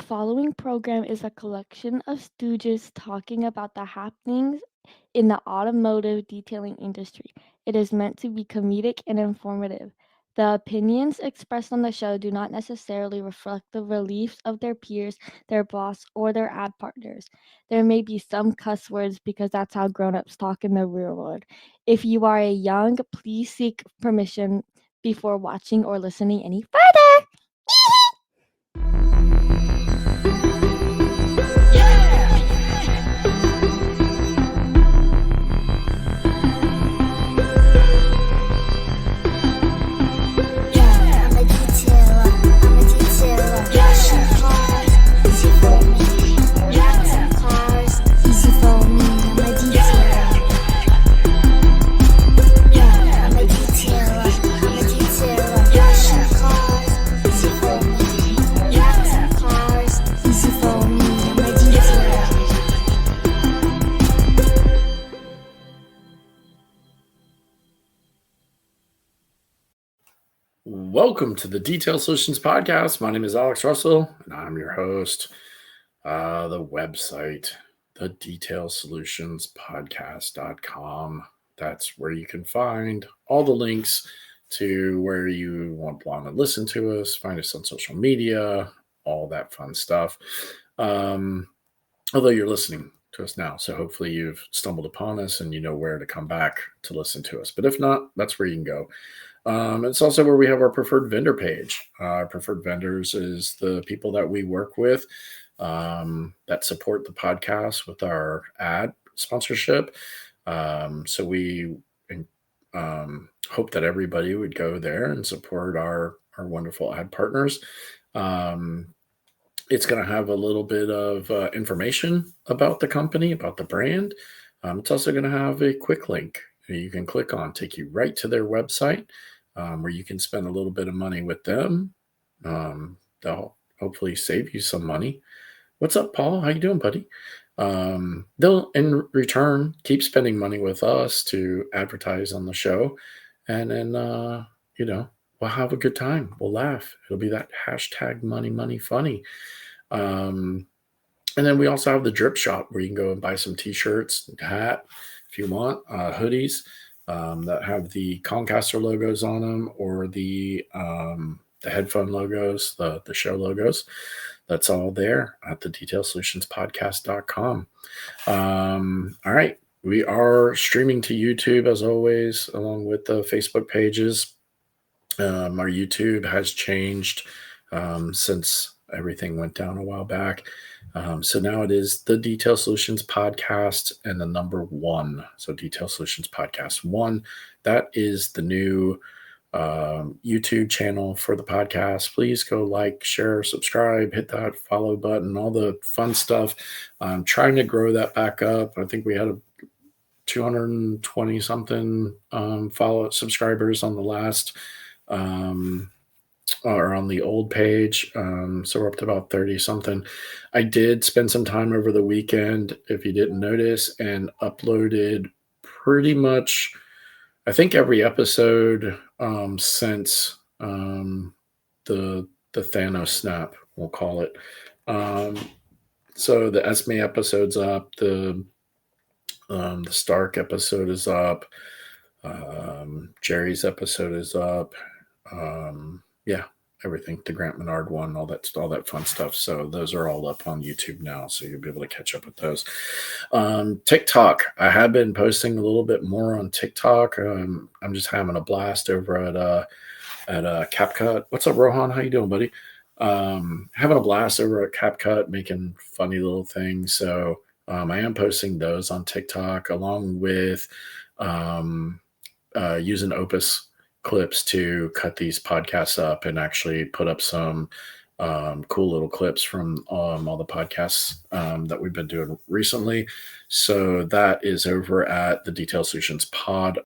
following program is a collection of stooges talking about the happenings in the automotive detailing industry. It is meant to be comedic and informative. The opinions expressed on the show do not necessarily reflect the beliefs of their peers, their boss, or their ad partners. There may be some cuss words because that's how grown-ups talk in the real world. If you are a young, please seek permission before watching or listening any further. Welcome to the Detail Solutions Podcast. My name is Alex Russell, and I'm your host. The website, the detailsolutionspodcast.com. That's where you can find all the links to where you want to listen to us, find us on social media, all that fun stuff. Although you're listening to us now, so hopefully you've stumbled upon us and you know where to come back to listen to us. But if not, that's where you can go. It's also where we have our preferred vendor page. Our preferred vendors is the people that we work with that support the podcast with our ad sponsorship. So we hope that everybody would go there and support our wonderful ad partners. It's going to have a little bit of information about the company, about the brand. It's also going to have a quick link you can click on, take you right to their website. Where you can spend a little bit of money with them. They'll hopefully save you some money. What's up, Paul? How you doing, buddy? They'll, in return, keep spending money with us to advertise on the show. And then, we'll have a good time. We'll laugh. It'll be that hashtag money funny. And then we also have the Drip Shop where you can go and buy some T-shirts, hat, if you want, hoodies. That have the Concaster logos on them or the headphone logos, the show logos. That's all there at the detailsolutionspodcast.com. All right. We are streaming to YouTube as always, along with the Facebook pages. Our YouTube has changed since everything went down a while back. So now it is the Detail Solutions Podcast and the number 1. So Detail Solutions Podcast 1. That is the new YouTube channel for the podcast. Please go like, share, subscribe, hit that follow button, all the fun stuff. I'm trying to grow that back up. I think we had 220 something follow subscribers on the last or on the old page. So we're up to about 30 something. I did spend some time over the weekend, if you didn't notice, and uploaded pretty much, I think, every episode since the Thanos snap, we'll call it. So the Esme episode's up, the Stark episode is up, Jerry's episode is up. Everything, the Grant Menard one, all that fun stuff. So those are all up on YouTube now, so you'll be able to catch up with those. TikTok, I have been posting a little bit more on TikTok. I'm just having a blast over at CapCut. What's up, Rohan? How you doing, buddy? Having a blast over at CapCut, making funny little things. So I am posting those on TikTok along with using Opus clips to cut these podcasts up and actually put up some cool little clips from all the podcasts that we've been doing recently. So that is over at the Detail Solutions Pod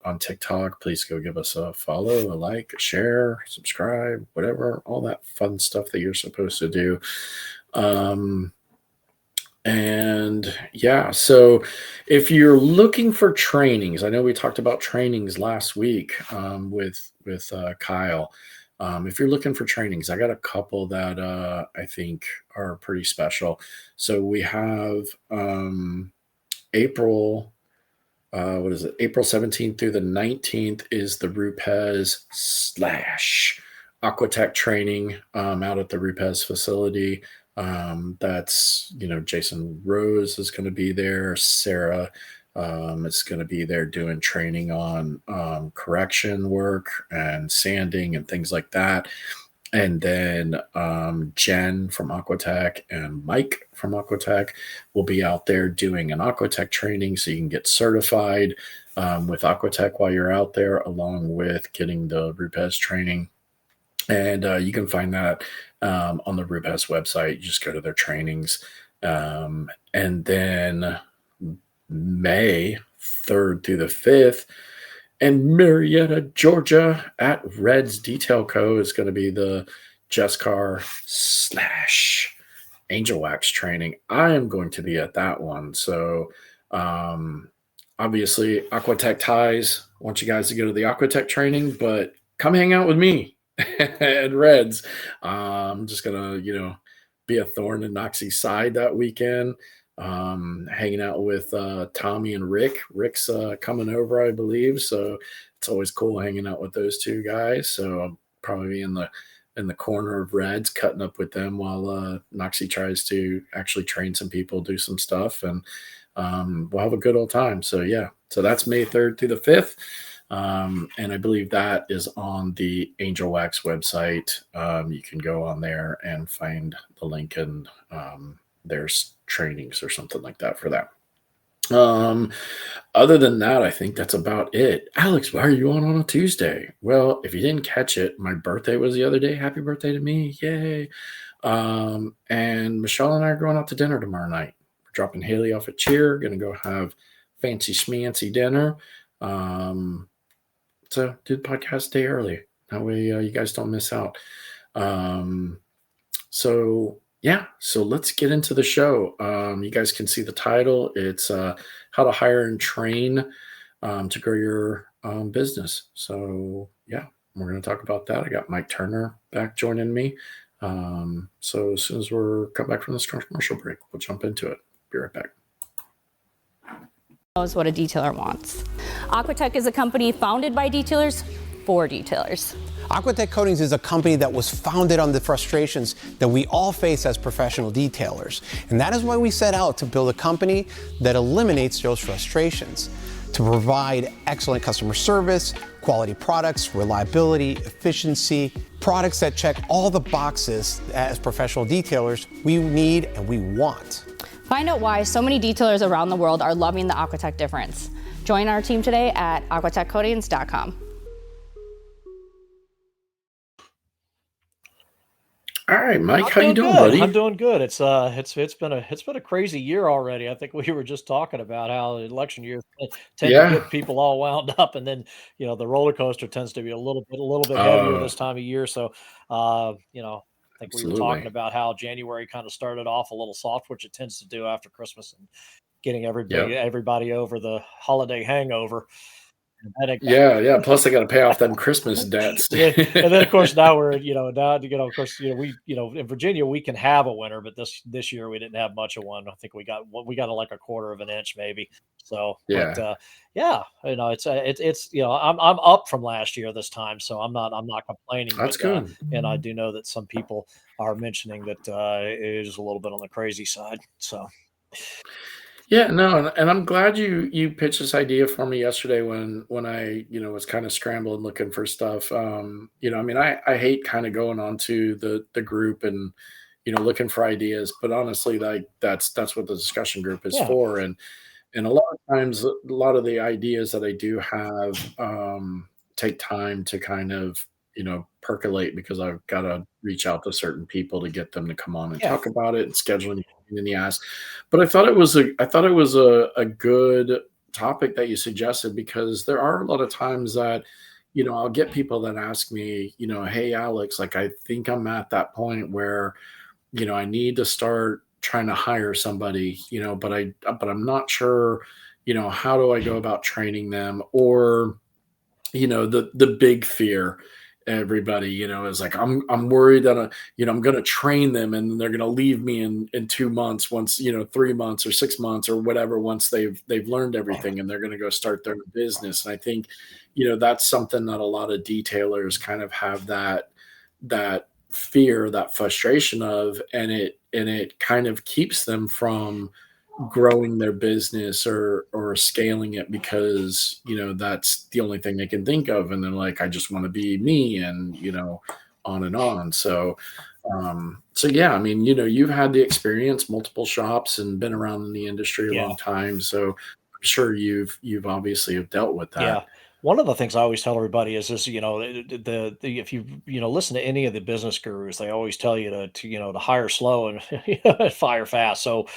on TikTok. Please go give us a follow, a like, a share, subscribe, whatever, all that fun stuff that you're supposed to do. So if you're looking for trainings, I know we talked about trainings last week with Kyle. If you're looking for trainings, I got a couple that I think are pretty special. So we have April, what is it? April 17th through the 19th is the Rupes slash Aquatech training out at the Rupes facility. That's, Jason Rose is going to be there. Sarah is going to be there doing training on correction work and sanding and things like that. And then Jen from Aquatech and Mike from Aquatech will be out there doing an Aquatech training so you can get certified with Aquatech while you're out there, along with getting the Rupes training. And you can find that on the Rupes website. You just go to their trainings. And then May 3rd through the 5th, and Marietta, Georgia, at Red's Detail Co. is going to be the Jesscar slash Angel Wax training. I am going to be at that one. So, obviously, Aquatech ties. I want you guys to go to the Aquatech training, but come hang out with me at Red's. I'm just going to, be a thorn in Noxie's side that weekend. Hanging out with Tommy and Rick. Rick's coming over, I believe. So it's always cool hanging out with those two guys. So I'll probably be in the corner of Reds, cutting up with them while Noxie tries to actually train some people, do some stuff, and we'll have a good old time. So yeah, so that's May 3rd through the 5th. And I believe that is on the Angel Wax website. You can go on there and find the link, and there's trainings or something like that for that. Other than that, I think that's about it. Alex, why are you on a Tuesday? Well, if you didn't catch it, my birthday was the other day. Happy birthday to me. Yay. And Michelle and I are going out to dinner tomorrow night. We're dropping Haley off at Cheer, going to go have fancy schmancy dinner. So do the podcast day early. That way you guys don't miss out. So let's get into the show. You guys can see the title. It's how to hire and train to grow your business. So yeah, we're going to talk about that. I got Mike Turner back joining me. So as soon as we're come back from this commercial break, we'll jump into it. Be right back. Knows what a detailer wants. Aquatech is a company founded by detailers for detailers. Aquatech Coatings is a company that was founded on the frustrations that we all face as professional detailers. And that is why we set out to build a company that eliminates those frustrations, to provide excellent customer service, quality products, reliability, efficiency, products that check all the boxes as professional detailers we need and we want. Find out why so many detailers around the world are loving the Aquatech difference. Join our team today at aquatechcoatings.com. All right, Mike, how you doing, buddy? I'm doing good. It's been a crazy year already. I think we were just talking about how election years tend to get people all wound up, and then the roller coaster tends to be a little bit heavier this time of year. So I think we were talking about how January kind of started off a little soft, which it tends to do after Christmas, and getting everybody over the holiday hangover. Yeah. Plus, they got to pay off them Christmas debts. And then, of course, now we're of course, we in Virginia we can have a winter, but this year we didn't have much of one. I think we got like a quarter of an inch maybe. So yeah, but, it's I'm up from last year this time, so I'm not complaining. That's good. And I do know that some people are mentioning that it is a little bit on the crazy side. So. Yeah, no, and I'm glad you pitched this idea for me yesterday when I was kind of scrambling looking for stuff. I hate kind of going onto the group and looking for ideas, but honestly, like that's what the discussion group is for. And a lot of times, a lot of the ideas that I do have take time to kind of percolate, because I've got to reach out to certain people to get them to come on and talk about it, and scheduling in the ass. But I thought it was a good topic that you suggested, because there are a lot of times that I'll get people that ask me, hey Alex, like I think I'm at that point where I need to start trying to hire somebody, but I'm not sure, how do I go about training them? Or the big fear everybody, is like, I'm worried that, I'm going to train them and then they're going to leave me in 2 months, once, 3 months or 6 months or whatever, once they've learned everything and they're going to go start their own business. And I think, that's something that a lot of detailers kind of have that fear, that frustration of, and it kind of keeps them from growing their business or scaling it, because that's the only thing they can think of, and they're like, I just want to be me, and on and on. So yeah, I mean, you've had the experience, multiple shops, and been around in the industry a Yeah. long time, so I'm sure you've obviously have dealt with Yeah. that. One of the things I always tell everybody is this, the if you, listen to any of the business gurus, they always tell you to hire slow and fire fast. So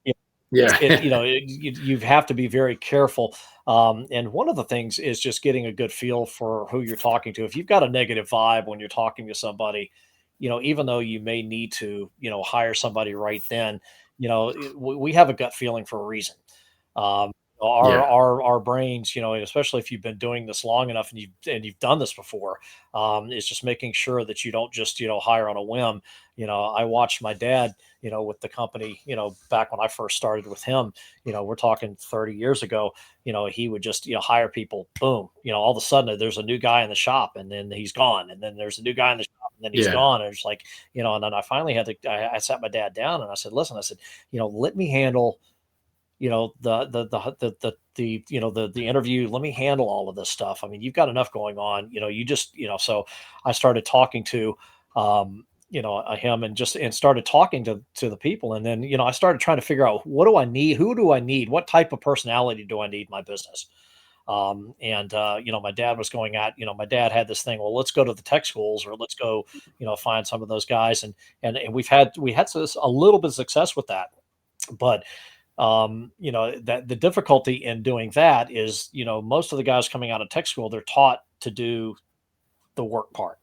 yeah, Yeah. you have to be very careful. And one of the things is just getting a good feel for who you're talking to. If you've got a negative vibe when you're talking to somebody, even though you may need to, hire somebody right then, we have a gut feeling for a reason. Our Yeah. our our brains, and especially if you've been doing this long enough and you've done this before, is just making sure that you don't just hire on a whim. I watched my dad, with the company, back when I first started with him. We're talking 30 years ago. He would just hire people. Boom. All of a sudden there's a new guy in the shop, and then he's gone, and then there's a new guy in the shop, and then he's Yeah. gone. And it's like, and then I finally had to. I sat my dad down and I said, listen, I said, let me handle the interview. Let me handle all of this stuff. I mean, you've got enough going on. You just so I started talking to him, and started talking to the people, and then I started trying to figure out, what do I need, who do I need, what type of personality do I need in my business. And my dad was going at, my dad had this thing, well, let's go to the tech schools, or let's go find some of those guys, and we had a little bit of success with that. But that the difficulty in doing that is, most of the guys coming out of tech school, they're taught to do the work part.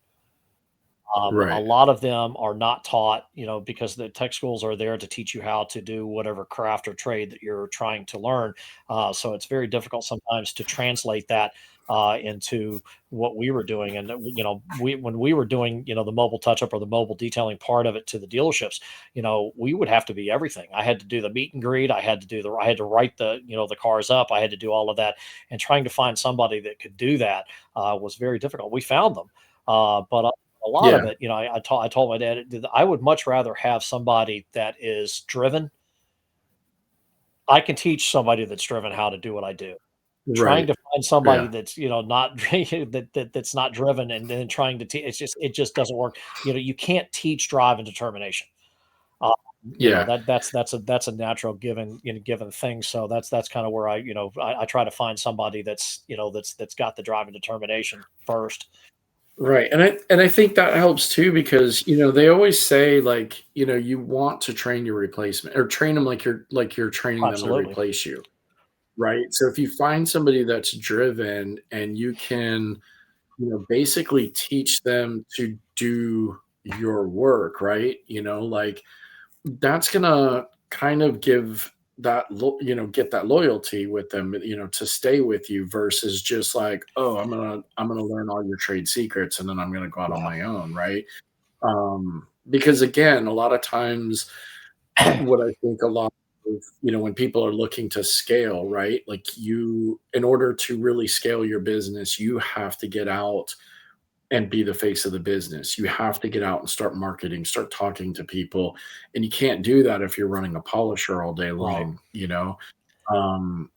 A Right. lot of them are not taught, because the tech schools are there to teach you how to do whatever craft or trade that you're trying to learn. So it's very difficult sometimes to translate that into what we were doing. And when we were doing, the mobile touch up or the mobile detailing part of it to the dealerships, we would have to be everything. I had to do the meet and greet. I had to write the cars up. I had to do all of that, and trying to find somebody that could do that was very difficult. We found them, but a lot of Yeah. it, I told my dad, I would much rather have somebody that is driven. I can teach somebody that's driven how to do what I do. Trying Right. to find somebody Yeah. that's, not that's not driven, and then trying to teach, it just doesn't work. You can't teach drive and determination. Uh, Yeah. that's a natural given thing. So that's kind of where I try to find somebody that's got the drive and determination first. Right, and I think that helps too, because, they always say, like, you want to train your replacement, or train them like you're training them to Absolutely. replace you, right? So if you find somebody that's driven and you can, basically teach them to do your work, right? Like, that's gonna kind of give get that loyalty with them, to stay with you, versus just like, oh, I'm gonna learn all your trade secrets and then I'm gonna go out on Yeah. my own, right? Because again, a lot of times, what I think a lot of, when people are looking to scale, right? Like, in order to really scale your business, you have to get out and be the face of the business. You have to get out and start marketing, start talking to people. And you can't do that if you're running a polisher all day Right. long.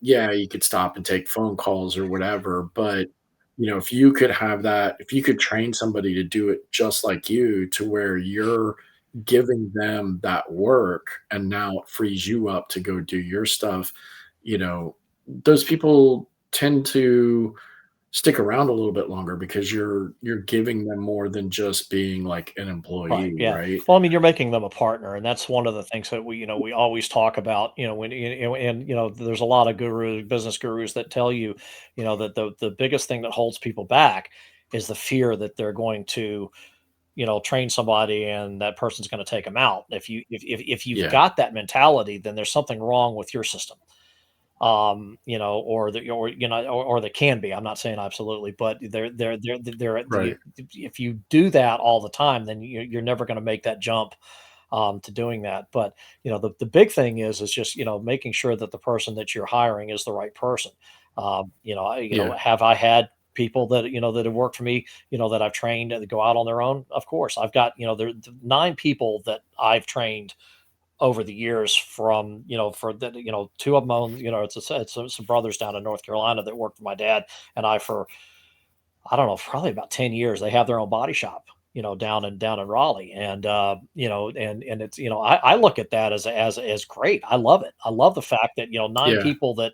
Yeah, you could stop and take phone calls or whatever, but if you could have that, if you could train somebody to do it just like you, to where you're giving them that work and now it frees you up to go do your stuff, you know, those people tend to stick around a little bit longer, because you're giving them more than just being like an Right, employee, yeah. right? Well, I mean, you're making them a partner, and that's one of the things that we always talk about, when and there's a lot of business gurus that tell you, that the biggest thing that holds people back is the fear that they're going to, train somebody and that person's going to take them out. If you've Yeah. got that mentality, then there's something wrong with your system. or or they can be. I'm not saying absolutely, but Right. if you do that all the time, then you're never going to make that jump to doing that. But the big thing is just making sure that the person that you're hiring is the right person. Yeah. Have I had people that that have worked for me, that I've trained that go out on their own? Of course, I've got there 9 people that I've trained over the years from for that two of them own it's some brothers down in North Carolina that worked for my dad and I for I don't know, probably about 10 years. They have their own body shop, down in Raleigh. And and it's I look at that as great. I love it. I love the fact that, 9 Yeah. people that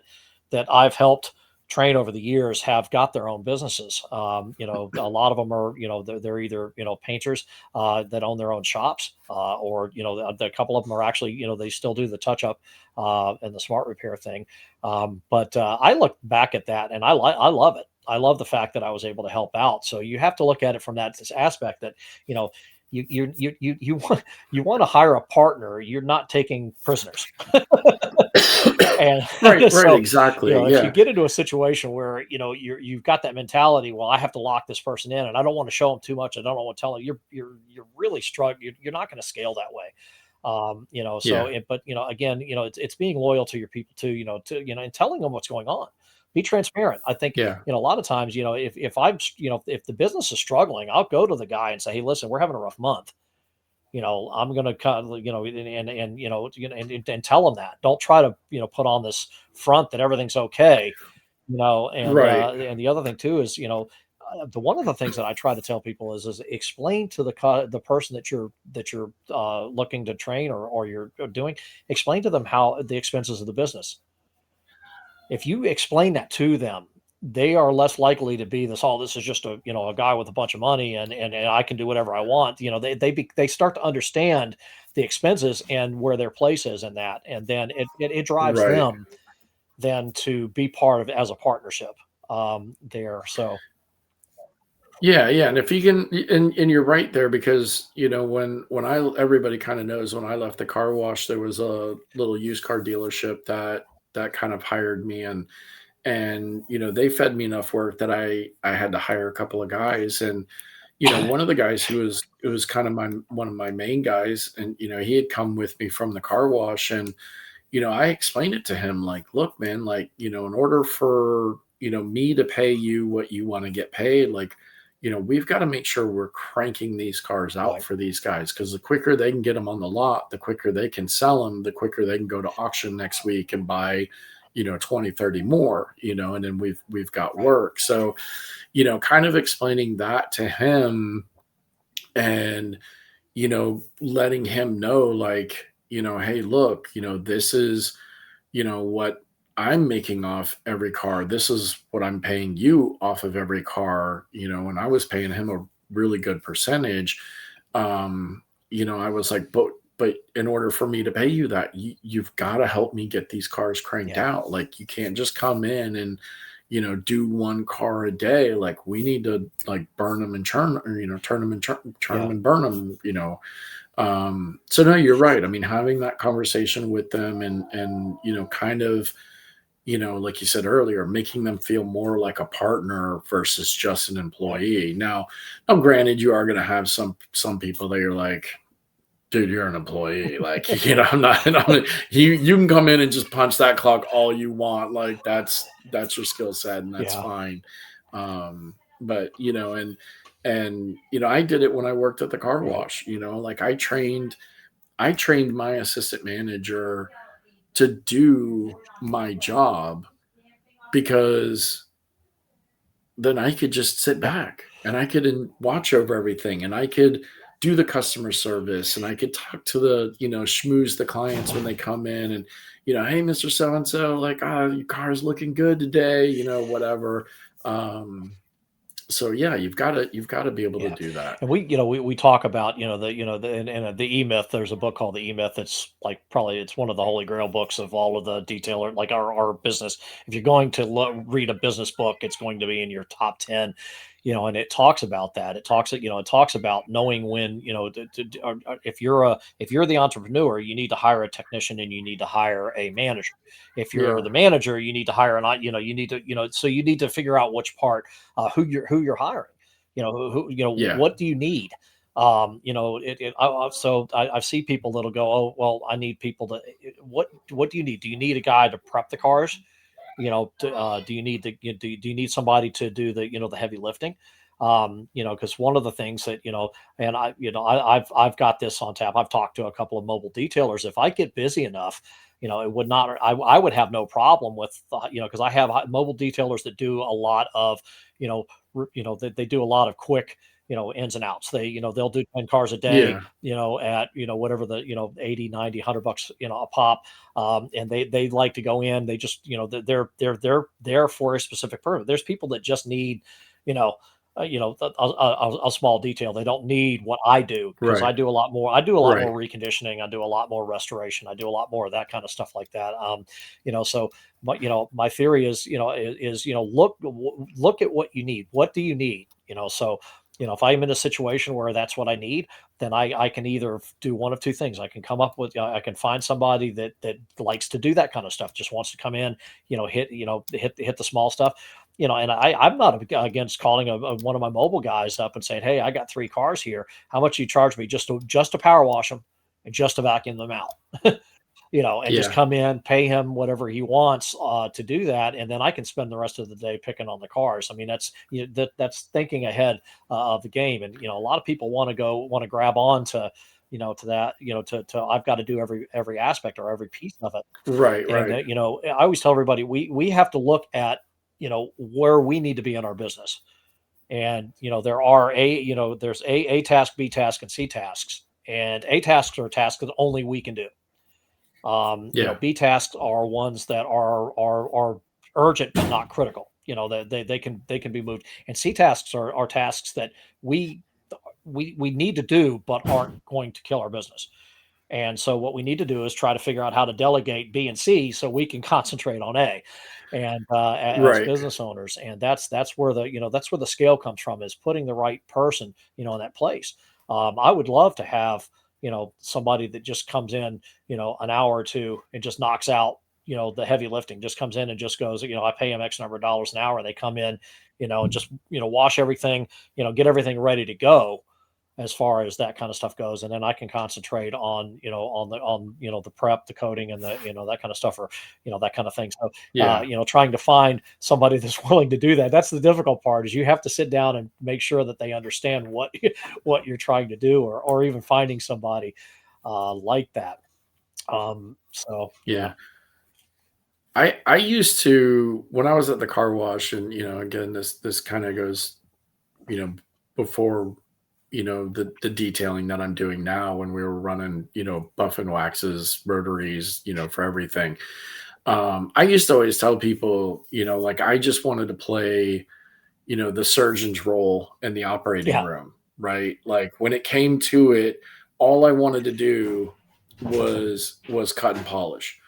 I've helped train over the years have got their own businesses. A lot of them are, they're either, painters that own their own shops, or, a couple of them are actually, they still do the touch up and the smart repair thing. But I look back at that and I love it. I love the fact that I was able to help out. So you have to look at it from that this aspect that you know you want to hire a partner. You're not taking prisoners. And Right, right, so exactly. if you Yeah. get into a situation where you've got that mentality, well, I have to lock this person in, and I don't want to show them too much. I don't want to tell them. You're really struggling. You're not going to scale that way. Yeah. But again, it's being loyal to your people too, and telling them what's going on. Be transparent. I think, Yeah. a lot of times, if I'm, if the business is struggling, I'll go to the guy and say, hey, listen, we're having a rough month. I'm going to cut, and tell them that. Don't try to, put on this front that everything's okay, Right. and the other thing too is, the one of the things that I try to tell people is explain to the person that you're looking to train or you're doing, explain to them how the expenses of the business. If you explain that to them, they are less likely to be this. Oh, this is just a guy with a bunch of money and I can do whatever I want. They start to understand the expenses and where their place is in that, and then it drives Right. them then to be part of as a partnership there. So Yeah, yeah, and if you can, and you're right there because when I everybody kind of knows when I left the car wash, there was a little used car dealership that kind of hired me, and they fed me enough work that I had to hire a couple of guys, and one of the guys who was it was kind of my one of my main guys, and he had come with me from the car wash, and I explained it to him like, look, man, like, in order for, me to pay you what you want to get paid, like, we've got to make sure we're cranking these cars out right, for these guys because the quicker they can get them on the lot, the quicker they can sell them, the quicker they can go to auction next week and buy, 20, 30 more, and then we've got right, work. So, kind of explaining that to him and letting him know, like, hey, look, this is, what I'm making off every car. This is what I'm paying you off of every car, and I was paying him a really good percentage. Um, I was like, but in order for me to pay you that, you've got to help me get these cars cranked yeah, out. Like, you can't just come in and do one car a day. Like, we need to like burn them and churn, or turn them and churn yeah, them and burn them. So no, you're right. I mean, having that conversation with them and kind of like you said earlier, making them feel more like a partner versus just an right, employee. Now, granted, you are going to have some people that you're like, dude, you're an employee. Like, I'm not. You can come in and just punch that clock all you want. Like, that's your skill set, and that's yeah, fine. But and I did it when I worked at the car right, wash. Like, I trained my assistant manager to do my job because then I could just sit yeah, back and I could watch over everything and I could do the customer service and I could talk to the, schmooze the clients when they come in and, hey, Mr. So and so, like, your car's looking good today, whatever. Um, so yeah, you've got to be able to yeah. do that. And we talk about the E Myth. There's a book called the E Myth. It's like probably it's one of the holy grail books of all of the detailer, like our business. If you're going to read a business book, it's going to be in your top 10. and it talks about that. It talks about knowing when, if you're the entrepreneur, you need to hire a technician and you need to hire a manager. If you're Yeah. the manager, you need to hire you need to, so you need to figure out which part, who you're hiring, Yeah. what do you need? So I see people that'll go, oh, well, I need people to, what do you need? Do you need a guy to prep the cars? Do you need do you need somebody to do the heavy lifting? Because one of the things that, and I've got this on tap. I've talked to a couple of mobile detailers. If I get busy enough, it would not, I would have no problem with, because I have mobile detailers that do a lot of, that they do a lot of quick, ins and outs. They'll do 10 cars a day, Yeah. at, whatever the, 80, 90, $100, a pop. And they like to go in. They just, they're there for a specific purpose. There's people that just need, you know, a small detail. They don't need what I do, because Right. I do a lot more. I do a lot Right. more reconditioning. I do a lot more restoration. I do a lot more of that kind of stuff like that. So my theory is, look at what you need. What do you need? So if I'm in a situation where that's what I need, then I can either do one of two things. I can come up with, I can find somebody that likes to do that kind of stuff, just wants to come in, hit the small stuff, and I'm not against calling one of my mobile guys up and saying, hey, I got 3 cars here. How much you charge me just to power wash them and just to vacuum them out? And just Yeah. come in, pay him whatever he wants to do that, and then I can spend the rest of the day picking on the cars. I mean, that's thinking ahead of the game, and a lot of people want to grab on to, to that, to I've got to do every aspect or every piece of it, Right. and Right. I always tell everybody we have to look at where we need to be in our business, and there's a task, B task, and C tasks, and A tasks are tasks that only we can do. Yeah. B tasks are ones that are urgent but not critical. That they can be moved. And C tasks are tasks that we we need to do but aren't going to kill our business. And so what we need to do is try to figure out how to delegate B and C so we can concentrate on A, and as Right. business owners. And that's where that's where the scale comes from, is putting the right person, in that place. I would love to have, somebody that just comes in, an hour or two and just knocks out, the heavy lifting, just comes in and just goes, I pay them X number of dollars an hour. They come in, and just, wash everything, get everything ready to go as far as that kind of stuff goes. And then I can concentrate on, the prep, the coding, and the, that kind of stuff, or, that kind of thing. So, Yeah. trying to find somebody that's willing to do that. That's the difficult part, is you have to sit down and make sure that they understand what, what you're trying to do, or even finding somebody, like that. Yeah. Yeah. I used to, when I was at the car wash, and again, this kind of goes, you know before, the detailing that I'm doing now, when we were running, buff and waxes, rotaries, for everything. I used to always tell people, like, I just wanted to play, the surgeon's role in the operating Yeah. room, right? Like, when it came to it, all I wanted to do was cut and polish.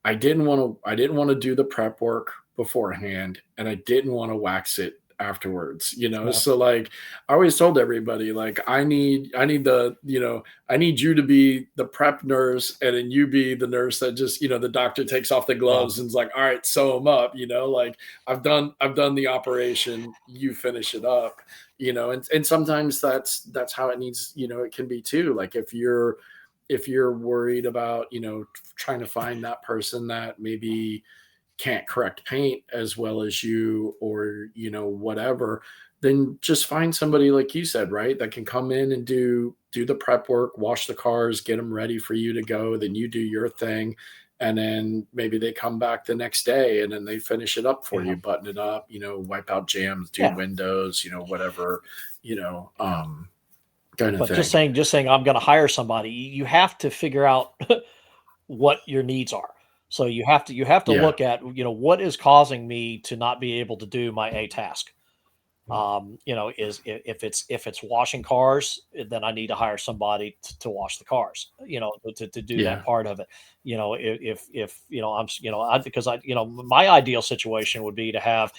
I didn't want to do the prep work beforehand, and I didn't want to wax it afterwards, Yeah. so, like, I always told everybody, like, I need you to be the prep nurse, and then you be the nurse that just, the doctor takes off the Yeah. gloves and is like, all right, sew them up, like, I've done the operation, you finish it up, and sometimes that's how it needs, it can be too. Like, if you're worried about, trying to find that person that maybe can't correct paint as well as you, or, whatever, then just find somebody, like you said, right, that can come in and do the prep work, wash the cars, get them ready for you to go, then you do your thing, and then maybe they come back the next day and then they finish it up for Yeah. you, button it up, wipe out jams, do Yeah. windows, whatever, you know um kind of But just thing. saying I'm going to hire somebody, you have to figure out what your needs are. So you have to Yeah. look at, what is causing me to not be able to do my A task. If it's washing cars, then I need to hire somebody to wash the cars, to do that Yeah. part of it. If because my ideal situation would be to have,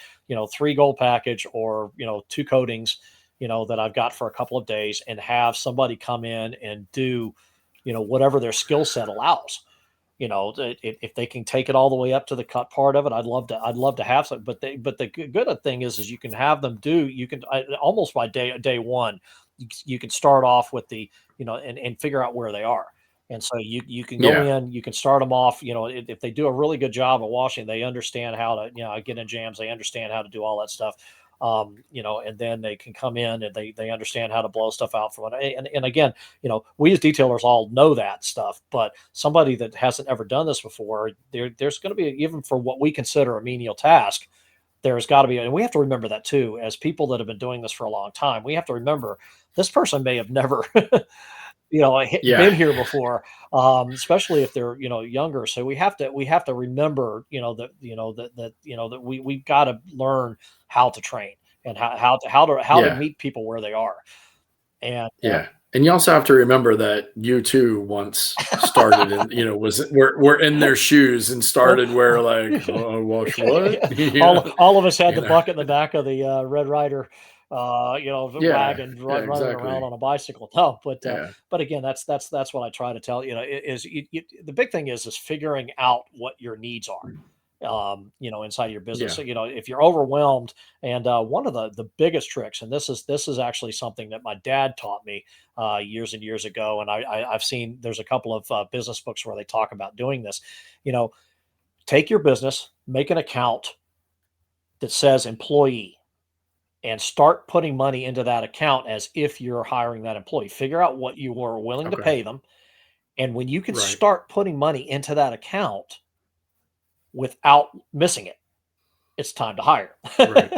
3 gold package or, 2 coatings, that I've got for a couple of days, and have somebody come in and do, whatever their skill set allows. If they can take it all the way up to the cut part of it, I'd love to have some. But the good thing is you can have them do. You can almost by day one, you can start off with and figure out where they are. And so you can go Yeah. in, you can start them off. If they do a really good job of washing, they understand how to, get in jams. They understand how to do all that stuff. And then they can come in and they understand how to blow stuff out from it. And again, we as detailers all know that stuff, but somebody that hasn't ever done this before, there's going to be, even for what we consider a menial task, there's got to be, and we have to remember that too, as people that have been doing this for a long time, we have to remember this person may have never, Yeah. been here before, especially if they're, younger. So we have to remember, that we've got to learn how to train and how to Yeah. meet people where they are. And Yeah. And you also have to remember that you too once started in, were in their shoes and well, started where like, oh, wash what? all of us had You the know? bucket in the back of the Red Rider, the Yeah. wagon, Yeah, running around exactly. on a bicycle. No, Yeah. but again, that's what I try to tell the big thing is figuring out what your needs are. Inside your business. Yeah. So, if you're overwhelmed, and one of the biggest tricks, and this is actually something that my dad taught me years and years ago, and I've seen there's a couple of business books where they talk about doing this. You know, take your business, make an account that says employee, and start putting money into that account as if you're hiring that employee. Figure out what you are willing to Okay. pay them, and when you can Right. start putting money into that account without missing it, it's time to hire. Right.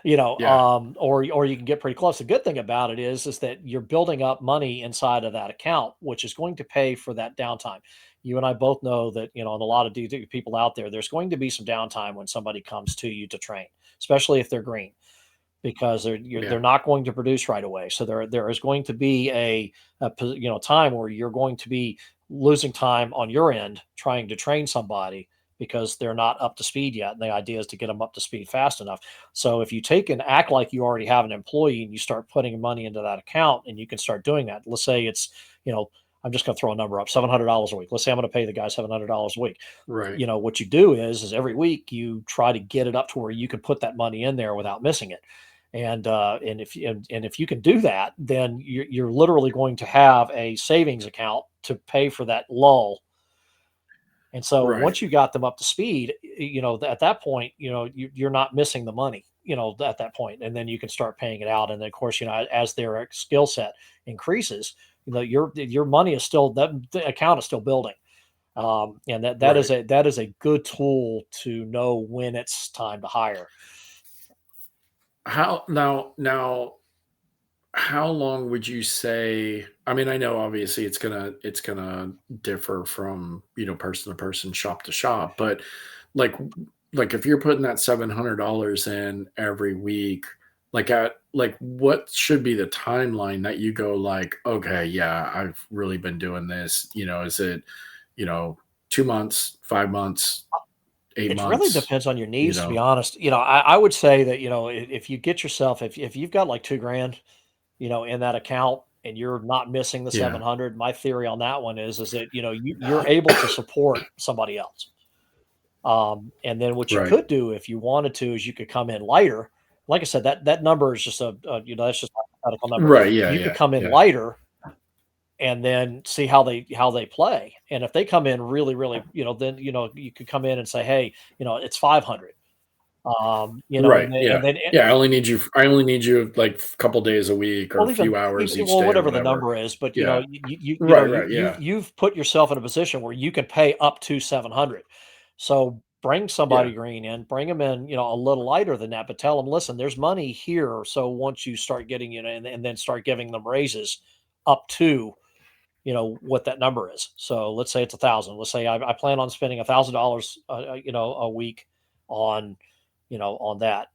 Yeah. Or you can get pretty close. The good thing about it is that you're building up money inside of that account, which is going to pay for that downtime. You and I both know that, and a lot of people out there, there's going to be some downtime when somebody comes to you to train, especially if they're green, because they're Yeah. not going to produce right away. So there is going to be time where you're going to be losing time on your end trying to train somebody because they're not up to speed yet. And the idea is to get them up to speed fast enough. So if you take and act like you already have an employee and you start putting money into that account, and you can start doing that. Let's say it's, I'm just going to throw a number up, $700 a week. Let's say I'm going to pay the guy $700 a week. Right. What you do is every week you try to get it up to where you can put that money in there without missing it. And if you can do that, then you're literally going to have a savings account to pay for that lull. And so Right. once you got them up to speed, at that point, you're not missing the money, at that point, and then you can start paying it out. And then of course, as their skill set increases, your money is still, that the account is still building. And Right. that is a good tool to know when it's time to hire. Now how long would you say, I mean, I know obviously it's gonna differ from, person to person, shop to shop, but like like if you're putting that $700 in every week, like what should be the timeline that you go like, okay, yeah, I've really been doing this, is it, you know 2 months, 5 months, eight It really months, depends on your you needs, to be know honest. I would say that, if you get yourself, if you've got like 2 grand, in that account, and you're not missing the yeah. 700, my theory on that one is that, you're able to support somebody else. And then what you Right. could do if you wanted to is you could come in lighter. Like I said, that number is just that's just a hypothetical number. Right. Yeah. You could Yeah. come in Yeah. lighter and then see how they play. And if they come in really, really, then you could come in and say, hey, it's 500. Right. And Yeah. then Yeah. I only need you like a couple days a week or a well, few hours each well, day or whatever the whatever. number is, but Yeah. you Right. Right. Yeah. you've put yourself in a position where you can pay up to 700. So bring Yeah. somebody green in, bring them in, a little lighter than that, but tell them, listen, there's money here. So once you start getting, and then start giving them raises up to, what that number is. So let's say it's 1,000. Let's say I plan on spending $1,000, a week on, on that.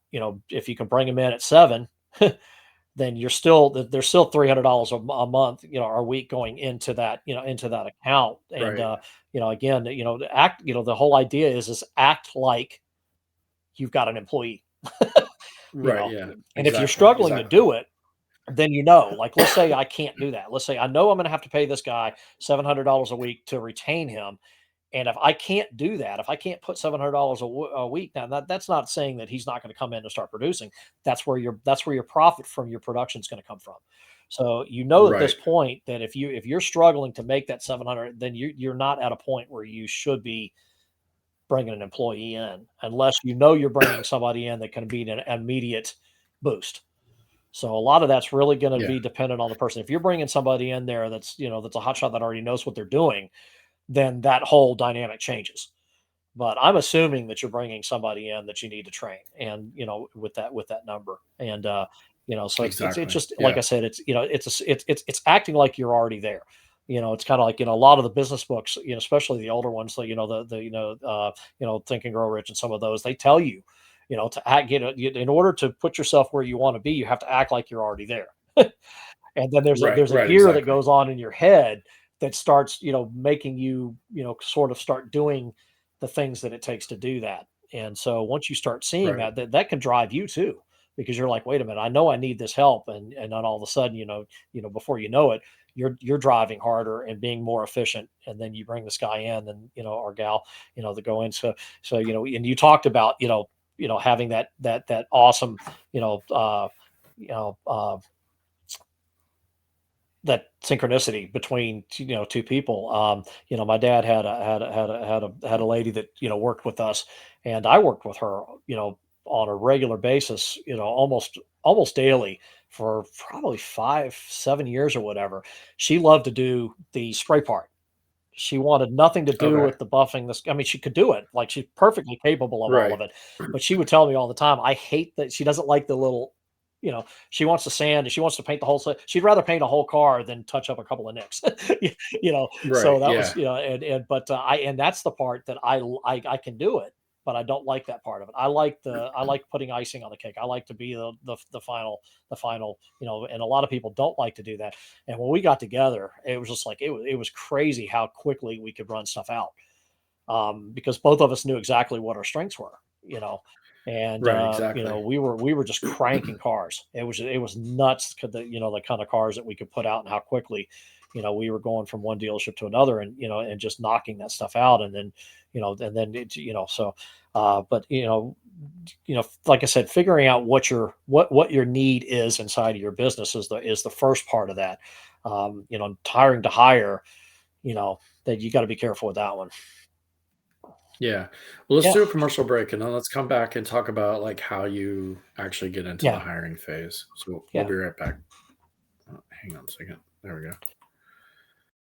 If you can bring them in at 7, then there's still $300 a month, or a week going into that, into that account. And, Right. again, the whole idea is act like you've got an employee, you Right. know, Yeah. and if you're Exactly. struggling to Exactly. do it, then, like, let's say I can't do that. Let's say I know I'm going to have to pay this guy $700 a week to retain him. And if I can't do that, if I can't put $700 a week, now that's not saying that he's not going to come in and start producing. That's where your profit from your production is going to come from. So at this Right. point that if you're struggling to make that 700, then you're not at a point where you should be bringing an employee in, unless you're bringing somebody in that can be an immediate boost. So a lot of that's really going to Yeah. be dependent on the person. If you're bringing somebody in there that's a hotshot that already knows what they're doing, then that whole dynamic changes. But I'm assuming that you're bringing somebody in that you need to train, and with that number, and so it's Exactly. just like Yeah. I said, it's acting like you're already there. It's kind of like a lot of the business books, especially the older ones, like Think and Grow Rich and some of those, they tell you, to act, in order to put yourself where you want to be, you have to act like you're already there. And then there's a Right. there's a Right. gear that Exactly. goes on in your head that starts, making you, sort of start doing the things that it takes to do that. And so once you start seeing Right. that can drive you too, because you're like, wait a minute, I know I need this help. And then all of a sudden, before you know it, you're driving harder and being more efficient. And then you bring this guy in and, or gal, to go in. So, and you talked about, having that awesome, you know, you know, uh, that synchronicity between two people. My dad had a lady that worked with us, and I worked with her on a regular basis, almost daily for probably 5-7 years or whatever. She loved to do the spray part. She wanted nothing to do Okay. with the buffing. This, I mean, she could do it. Like, she's perfectly capable of all Right. of it. But she would tell me all the time, I hate that she doesn't like the little, she wants to sand and she wants to paint the whole. She'd rather paint a whole car than touch up a couple of nicks. So Right. that was, Yeah. but and that's the part that I can do it, but I don't like that part of it. I like putting icing on the cake. I like to be the final, and a lot of people don't like to do that. And when we got together, it was just like it was crazy how quickly we could run stuff out, because both of us knew exactly what our strengths were, and Right. Exactly. we were just cranking cars. It was nuts, the kind of cars that we could put out and how quickly, we were going from one dealership to another, and and just knocking that stuff out, and then so but like I said, figuring out what your need is inside of your business is the first part of that. Hiring to hire, that you got to be careful with that one. Yeah. Well, let's Yeah, do a commercial break and then let's come back and talk about like how you actually get into the yeah, hiring phase. So we'll yeah. be right back. Hang on a second. There we go.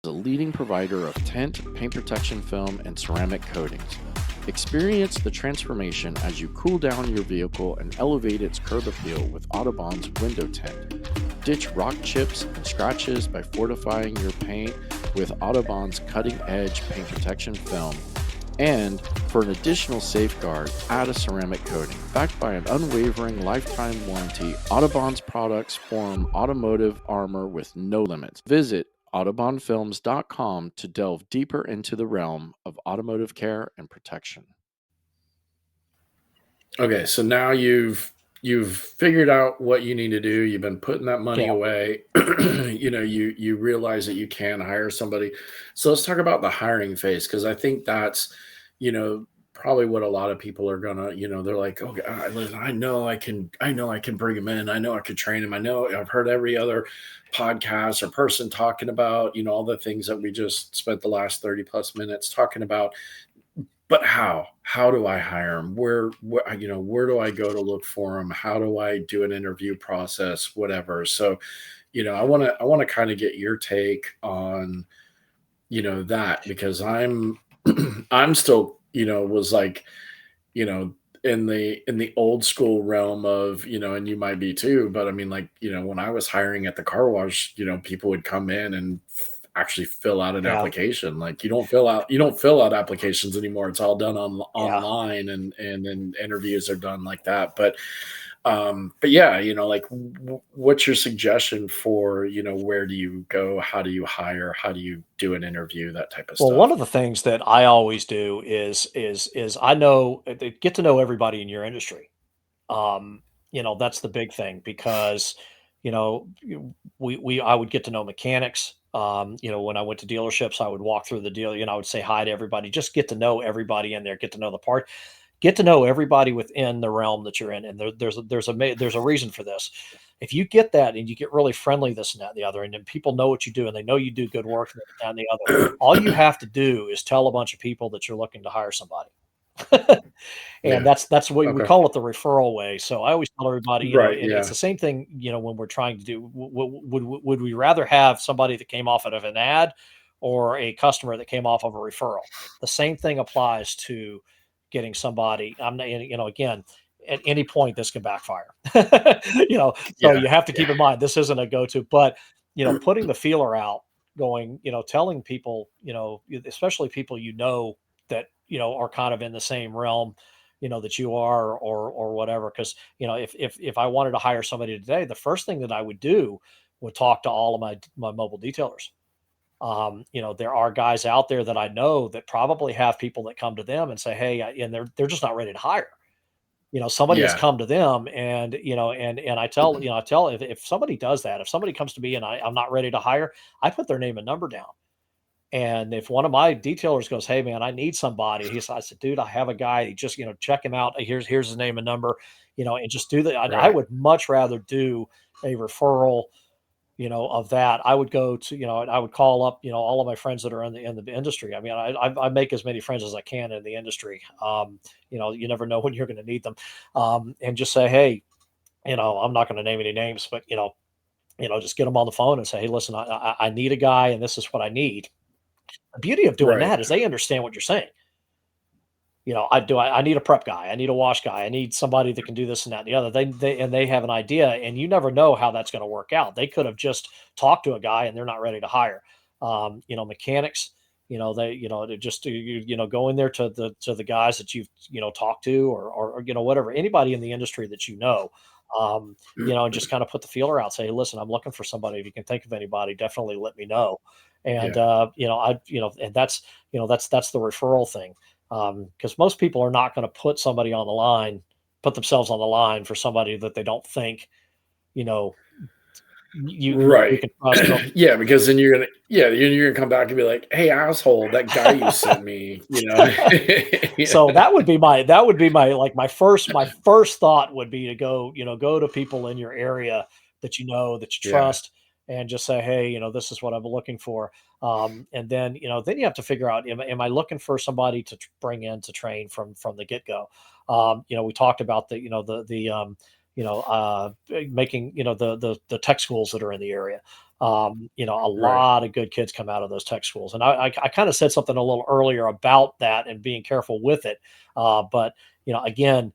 The leading provider of tent, paint protection film, and ceramic coatings. Experience the transformation as you cool down your vehicle and elevate its curb appeal with Audubon's window tint. Ditch rock chips and scratches by fortifying your paint with Audubon's cutting-edge paint protection film. And for an additional safeguard, add a ceramic coating. Backed by an unwavering lifetime warranty, Audubon's products form automotive armor with no limits. Visit AudubonFilms.com to delve deeper into the realm of automotive care and protection. Okay, so now you've figured out what you need to do. You've been putting that money Yeah. away. You realize that you can hire somebody. So let's talk about the hiring phase, because I think that's, probably what a lot of people are gonna, they're like, oh, listen, I know I can bring him in. I know I could train him. I know I've heard every other podcast or person talking about, all the things that we just spent the last 30 plus minutes talking about. But how do I hire him? Where do I go to look for him? How do I do an interview process, whatever? So, I want to kind of get your take on, that, because I'm still, was like, in the old school realm of, and you might be too, but I mean, like, when I was hiring at the car wash, people would come in and actually fill out an Yeah. application. Like you don't fill out applications anymore. It's all done Yeah. online, and then interviews are done like that. But yeah, like what's your suggestion for, where do you go? How do you hire? How do you do an interview? That type of Well, one stuff. of the things that I always do is I know get to know everybody in your industry. Um, that's the big thing because, we I would get to know mechanics. When I went to dealerships, I would walk through the deal, I would say hi to everybody, just get to know everybody in there, get to know the part, get to know everybody within the realm that you're in. And there's a reason for this. If you get that and you get really friendly, this and that and the other, and then people know what you do and they know you do good work and that and the other, all you have to do is tell a bunch of people that you're looking to hire somebody. And Yeah. that's what we Okay. call it, the referral way. So I always tell everybody, Right. and it's Yeah. the same thing, when we're trying to do, would we rather have somebody that came off of an ad or a customer that came off of a referral? The same thing applies to getting somebody. I'm not, again, at any point this can backfire. So Yeah. you have to Yeah. keep in mind this isn't a go-to, but putting the feeler out, going, telling people, especially people that are kind of in the same realm that you are, or whatever. Because if I wanted to hire somebody today, the first thing that I would do would talk to all of my mobile detailers. There are guys out there that I know that probably have people that come to them and say, hey, and they're just not ready to hire. Somebody has Yeah. come to them, and I tell, if somebody does that, if somebody comes to me and I'm not ready to hire, I put their name and number down. And if one of my detailers goes, "Hey, man, I need somebody," I said, "Dude, I have a guy. Just, check him out. Here's his name and number, and just do that." I Right. would much rather do a referral, of that. I would go to, I would call up, all of my friends that are in the industry. I mean, I make as many friends as I can in the industry. You never know when you're going to need them, and just say, "Hey, I'm not going to name any names, but just get them on the phone and say, 'Hey, listen, I need a guy, and this is what I need.'" The beauty of doing Right. that is they understand what you're saying. I need a prep guy, I need a wash guy, I need somebody that can do this and that and the other. They have an idea, and you never know how that's going to work out. They could have just talked to a guy and they're not ready to hire. Mechanics, they just go in there to the guys that you've talked to, or whatever, anybody in the industry that and just kind of put the feeler out, say, "Hey, listen, I'm looking for somebody. If you can think of anybody, definitely let me know." And Yeah. and that's the referral thing, because most people are not going to put themselves on the line for somebody that they don't think you know you Right. can trust. So Yeah, because then you're gonna come back and be like, "Hey, asshole, that guy you sent me," you know? Yeah. so that would be my like my first thought would be to go to people in your area that you Yeah. trust, and just say, "Hey, this is what I'm looking for." And then you have to figure out, am I looking for somebody to bring in to train from the get-go? We talked about making the tech schools that are in the area. A Right. lot of good kids come out of those tech schools, and I kind of said something a little earlier about that and being careful with it. But again,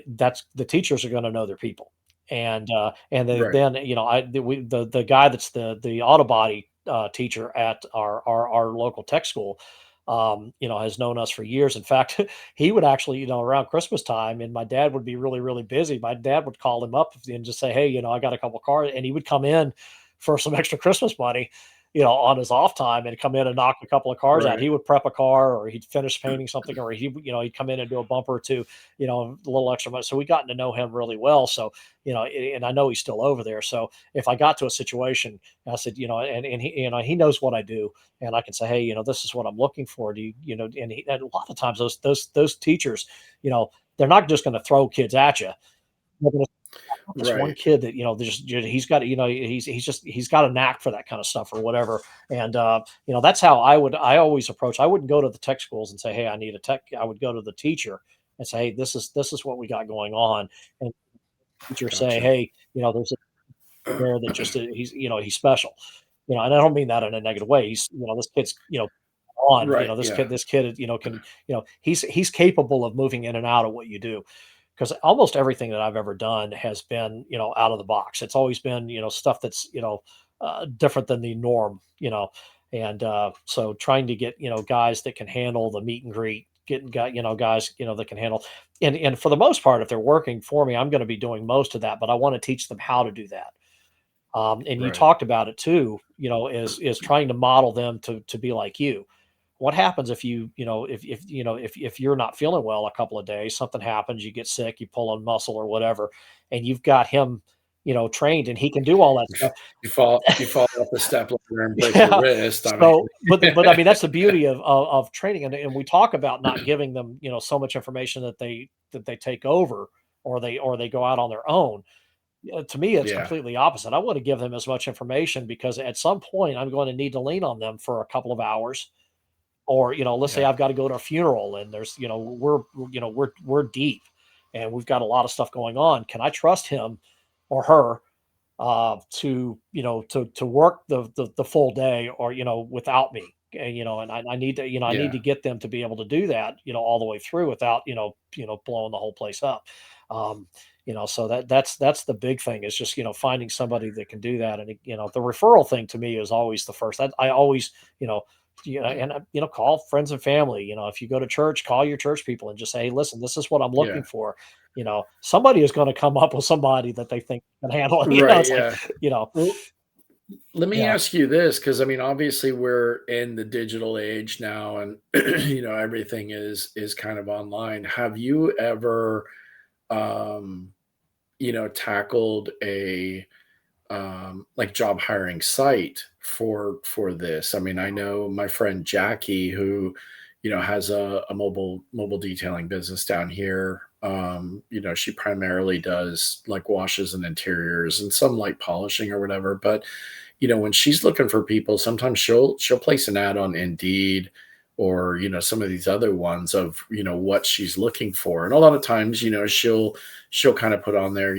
that's the teachers are going to know their people, and Right. then the guy that's the auto body teacher at our local tech school. Has known us for years. In fact, he would actually, around Christmas time, and my dad would be really, really busy. My dad would call him up and just say, "Hey, I got a couple cars," and he would come in for some extra Christmas money, on his off time, and come in and knock a couple of cars out. Right. He would prep a car, or he'd finish painting something, or he'd come in and do a bumper or two, a little extra money. So we gotten to know him really well. So, and I know he's still over there. So if I got to a situation, I said, and he knows what I do, and I can say, "Hey, this is what I'm looking for. Do you, and a lot of times those teachers, they're not just going to throw kids at you. They're gonna this one Right. kid that he's got, he's got a knack for that kind of stuff or whatever. And that's how I always approach. I wouldn't go to the tech schools and say, "Hey, I need a tech." I would go to the teacher and say, "Hey, this is what we got going on." And the teacher say, Gotcha. "Hey, there's a there that just he's special." And I don't mean that in a negative way. This kid's on. Right. This Yeah. kid, can, he's capable of moving in and out of what you do. Because almost everything that I've ever done has been, out of the box. It's always been, stuff that's, different than the norm, And so trying to get, guys that can handle the meet and greet, getting guys, that can handle, and for the most part, if they're working for me, I'm going to be doing most of that, but I want to teach them how to do that. And you Right. talked about it too, is trying to model them to be like you. What happens if if you're not feeling well a couple of days, something happens, you get sick, you pull a muscle or whatever, and you've got him, trained, and he can do all that stuff. You fall off the step ladder and break your Yeah. wrist. I mean, So, but I mean, that's the beauty of training, and we talk about not giving them, so much information that they take over, or they go out on their own. To me, it's yeah, completely opposite. I want to give them as much information because at some point I'm going to need to lean on them for a couple of hours. Or, let's say yeah, I've got to go to a funeral and there's, we're deep and we've got a lot of stuff going on. Can I trust him or her to to work the full day, or without me? And I need to, I need yeah, to get them to be able to do that, all the way through without blowing the whole place up. um so that's the big thing, is just finding somebody that can do that. And the referral thing to me is always the first. I always, and call friends and family. If you go to church, call your church people and just say, hey, listen, this is what I'm yeah. looking for. Somebody is going to come up with somebody that they think can handle it. Right, It's like, yeah. you know, Well, let me yeah, ask you this, because I mean, obviously, we're in the digital age now, and everything is kind of online. Have you ever, um, tackled a like job hiring site for this? I mean, I know my friend Jackie, who has a mobile detailing business down here. She primarily does like washes and interiors and some light polishing or whatever. But when she's looking for people, sometimes she'll place an ad on Indeed, or some of these other ones of what she's looking for. And a lot of times she'll kind of put on there,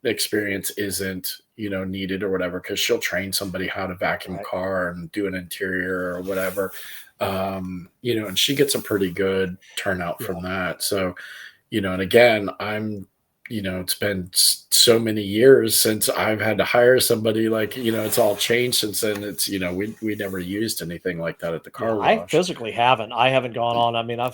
experience isn't needed or whatever, because she'll train somebody how to vacuum a right, car and do an interior or whatever. And she gets a pretty good turnout yeah. from that. So and again, it's been so many years since I've had to hire somebody. Like it's all changed since then. It's we never used anything like that at the Yeah, car I wash. physically haven't. I haven't gone on. I mean, I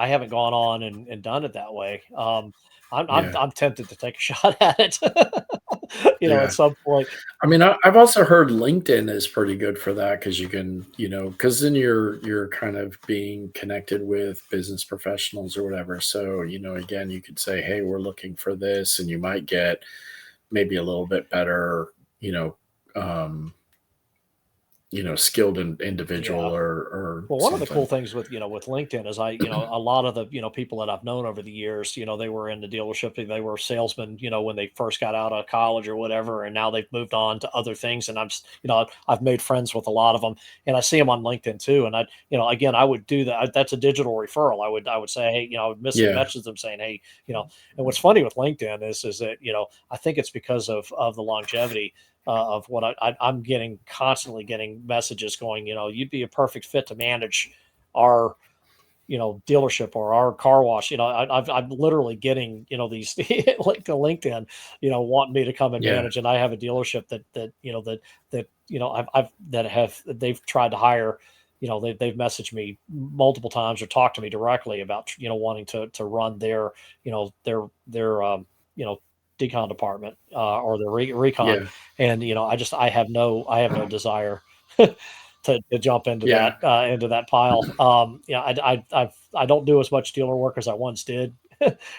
haven't gone on and done it that way. Yeah, I'm tempted to take a shot at it. At yeah. some point. I mean, I've also heard LinkedIn is pretty good for that, because you can, because then you're kind of being connected with business professionals or whatever. So, again, you could say, hey, we're looking for this, and you might get maybe a little bit better, you know, um, skilled individual Yeah. or Well, one of the cool something. things with LinkedIn is a lot of the, people that I've known over the years, they were in the dealership, they were salesmen, when they first got out of college or whatever, and now they've moved on to other things. And I've made friends with a lot of them, and I see them on LinkedIn too. And again, I would do that. That's a digital referral. I would say, hey, I would Yeah, message them saying, hey, and what's funny with LinkedIn is that, I think it's because of the longevity of what I'm getting, constantly getting messages going, you'd be a perfect fit to manage our, dealership or our car wash. I'm literally getting, these like the LinkedIn, wanting me to come and yeah, manage. And I have a dealership that, they've tried to hire. They've messaged me multiple times or talked to me directly about, wanting to run their, you know, decon department, or the recon. yeah, And, I have no desire to jump yeah, into that pile. I don't do as much dealer work as I once did,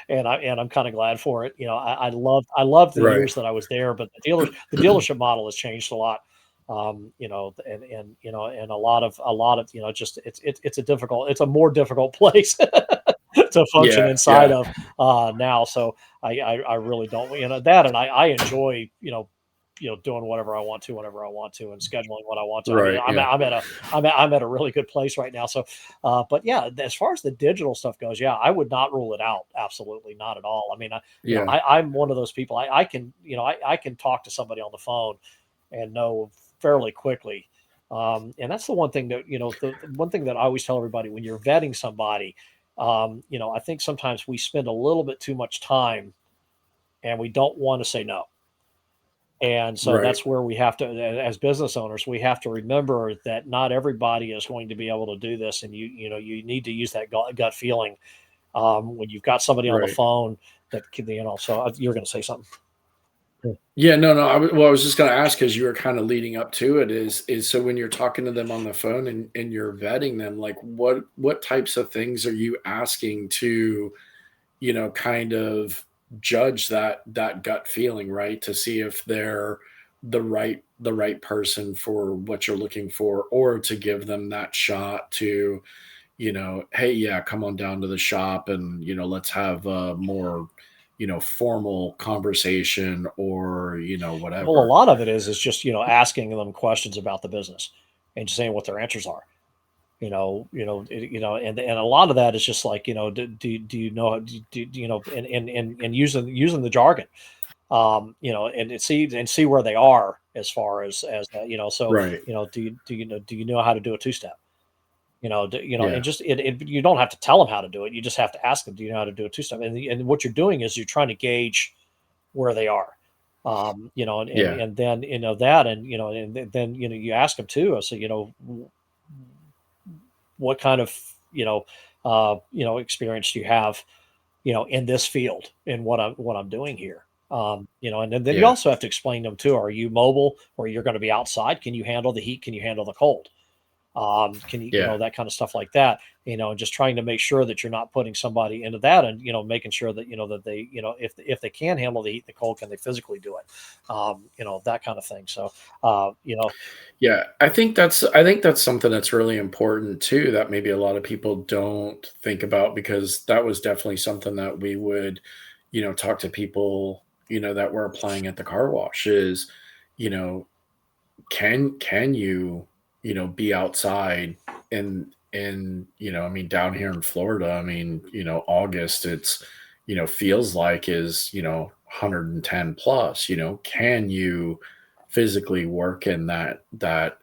and I'm kind of glad for it. I loved the right, years that I was there, but the dealership model has changed a lot. And a lot of just it's a more difficult place to function yeah, inside yeah, of now. So I really don't, that, and I enjoy, doing whatever I want to whenever I want to, and scheduling what I want to. I mean, right, yeah, I'm at a really good place right now. So, but yeah, as far as the digital stuff goes, yeah, I would not rule it out. Absolutely not at all. I mean, yeah, I'm one of those people. I can, I can talk to somebody on the phone and know fairly quickly. And that's the one thing that, the one thing that I always tell everybody when you're vetting somebody. I think sometimes we spend a little bit too much time and we don't want to say no. And so Right. that's where we have to, as business owners, we have to remember that not everybody is going to be able to do this, and you need to use that gut feeling when you've got somebody on the Right. phone that can, So you were going to say something. Yeah, no, no. I was just going to ask because you were kind of leading up to it. Is so when you're talking to them on the phone and you're vetting them, like what types of things are you asking to, kind of judge that gut feeling, right? To see if they're the right person for what you're looking for, or to give them that shot to, hey, yeah, come on down to the shop and, let's have a more, formal conversation or, Well, a whatever. lot of it is just asking them questions about the business and just saying what their answers are. And a lot of that is just like do you know do you know and using the jargon, and see where they are as far as that, so Right. do you know how to do a two step, and Yeah. just you don't have to tell them how to do it, you just have to ask them, do you know how to do a two step, and what you're doing is you're trying to gauge where they are. And Yeah. and then that, and then you ask them too. So what kind of experience do you have in this field in what I'm doing here. And then you Yeah. also have to explain to them too. Are you mobile, or you're going to be outside? Can you handle the heat? Can you handle the cold? Can you, Yeah. that kind of stuff like that, and just trying to make sure that you're not putting somebody into that, and, making sure that, that they, if they can handle the heat and the cold, can they physically do it? That kind of thing. So, uh, you know, Yeah, I think that's something that's really important too that maybe a lot of people don't think about, because that was definitely something that we would, talk to people, that were applying at the car wash is, you know, can you, be outside in, I mean, down here in Florida, I mean, August, it's, feels like is, 110 plus, can you physically work in that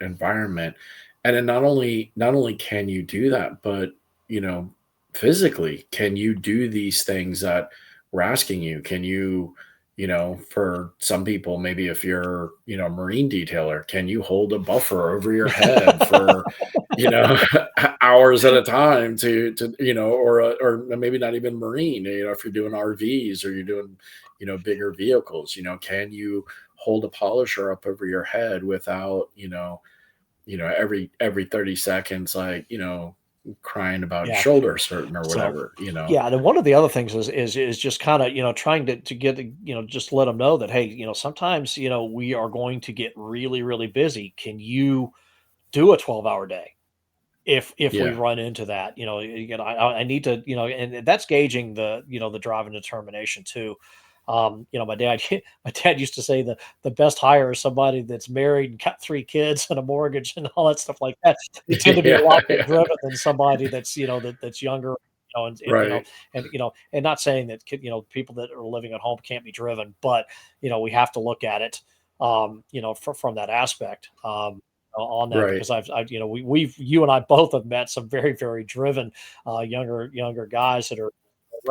environment? And then not only can you do that, but, you know, physically, can you do these things that we're asking you? Can you, for some people, maybe if you're, a marine detailer, can you hold a buffer over your head for, you know, hours at a time to, or maybe not even marine, if you're doing RVs or you're doing, bigger vehicles, can you hold a polisher up over your head without, every 30 seconds, like, crying about your yeah. shoulder hurting or So, whatever. yeah, and one of the other things is just kind of, trying to get, just let them know that, hey, sometimes, we are going to get really, really busy. Can you do a 12-hour day? If we Yeah. run into that, I need to, and that's gauging the drive and determination too. My dad my dad used to say the best hire is somebody that's married and got 3 kids and a mortgage and all that stuff like that. They tend to be a Yeah. lot more Yeah. driven than somebody that's, that's younger, Right. and not saying that people that are living at home can't be driven, but we have to look at it, from that aspect. On that, Right. because I've you and I both have met some very, very driven younger guys that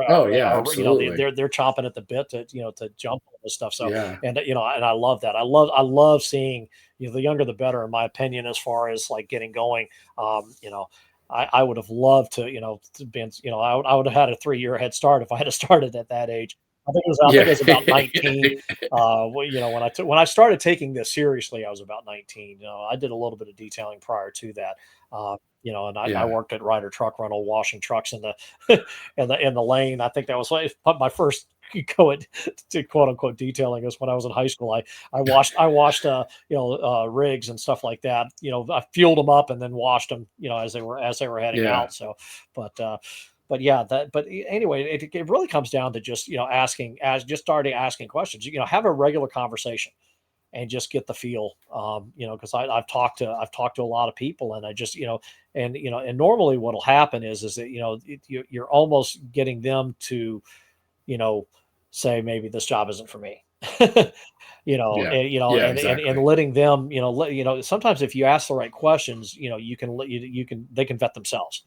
Oh, yeah, are absolutely. they're chomping at the bit to to jump on this stuff. So, Yeah. and and I love that. I love seeing, the younger the better, in my opinion, as far as like getting going. Um, you know, I would have loved to, to been, I would have had a 3-year head start if I had started at that age. I think it Yeah. was about 19. When I started taking this seriously, I was about 19. I did a little bit of detailing prior to that. And I Yeah. worked at Ryder Truck Rental, washing trucks in the in the lane. I think that was like my first go at to quote unquote detailing is when I was in high school. I washed rigs and stuff like that. I fueled them up and then washed them, as they were heading Yeah. out. So, but but yeah, anyway, it really comes down to just, just starting asking questions. Have a regular conversation and just get the feel. Because I've talked to a lot of people, and I just, and normally what'll happen is that, you're almost getting them to, you know say, maybe this job isn't for me. Yeah. And, Yeah, and exactly. letting them, sometimes if you ask the right questions, you can they can vet themselves.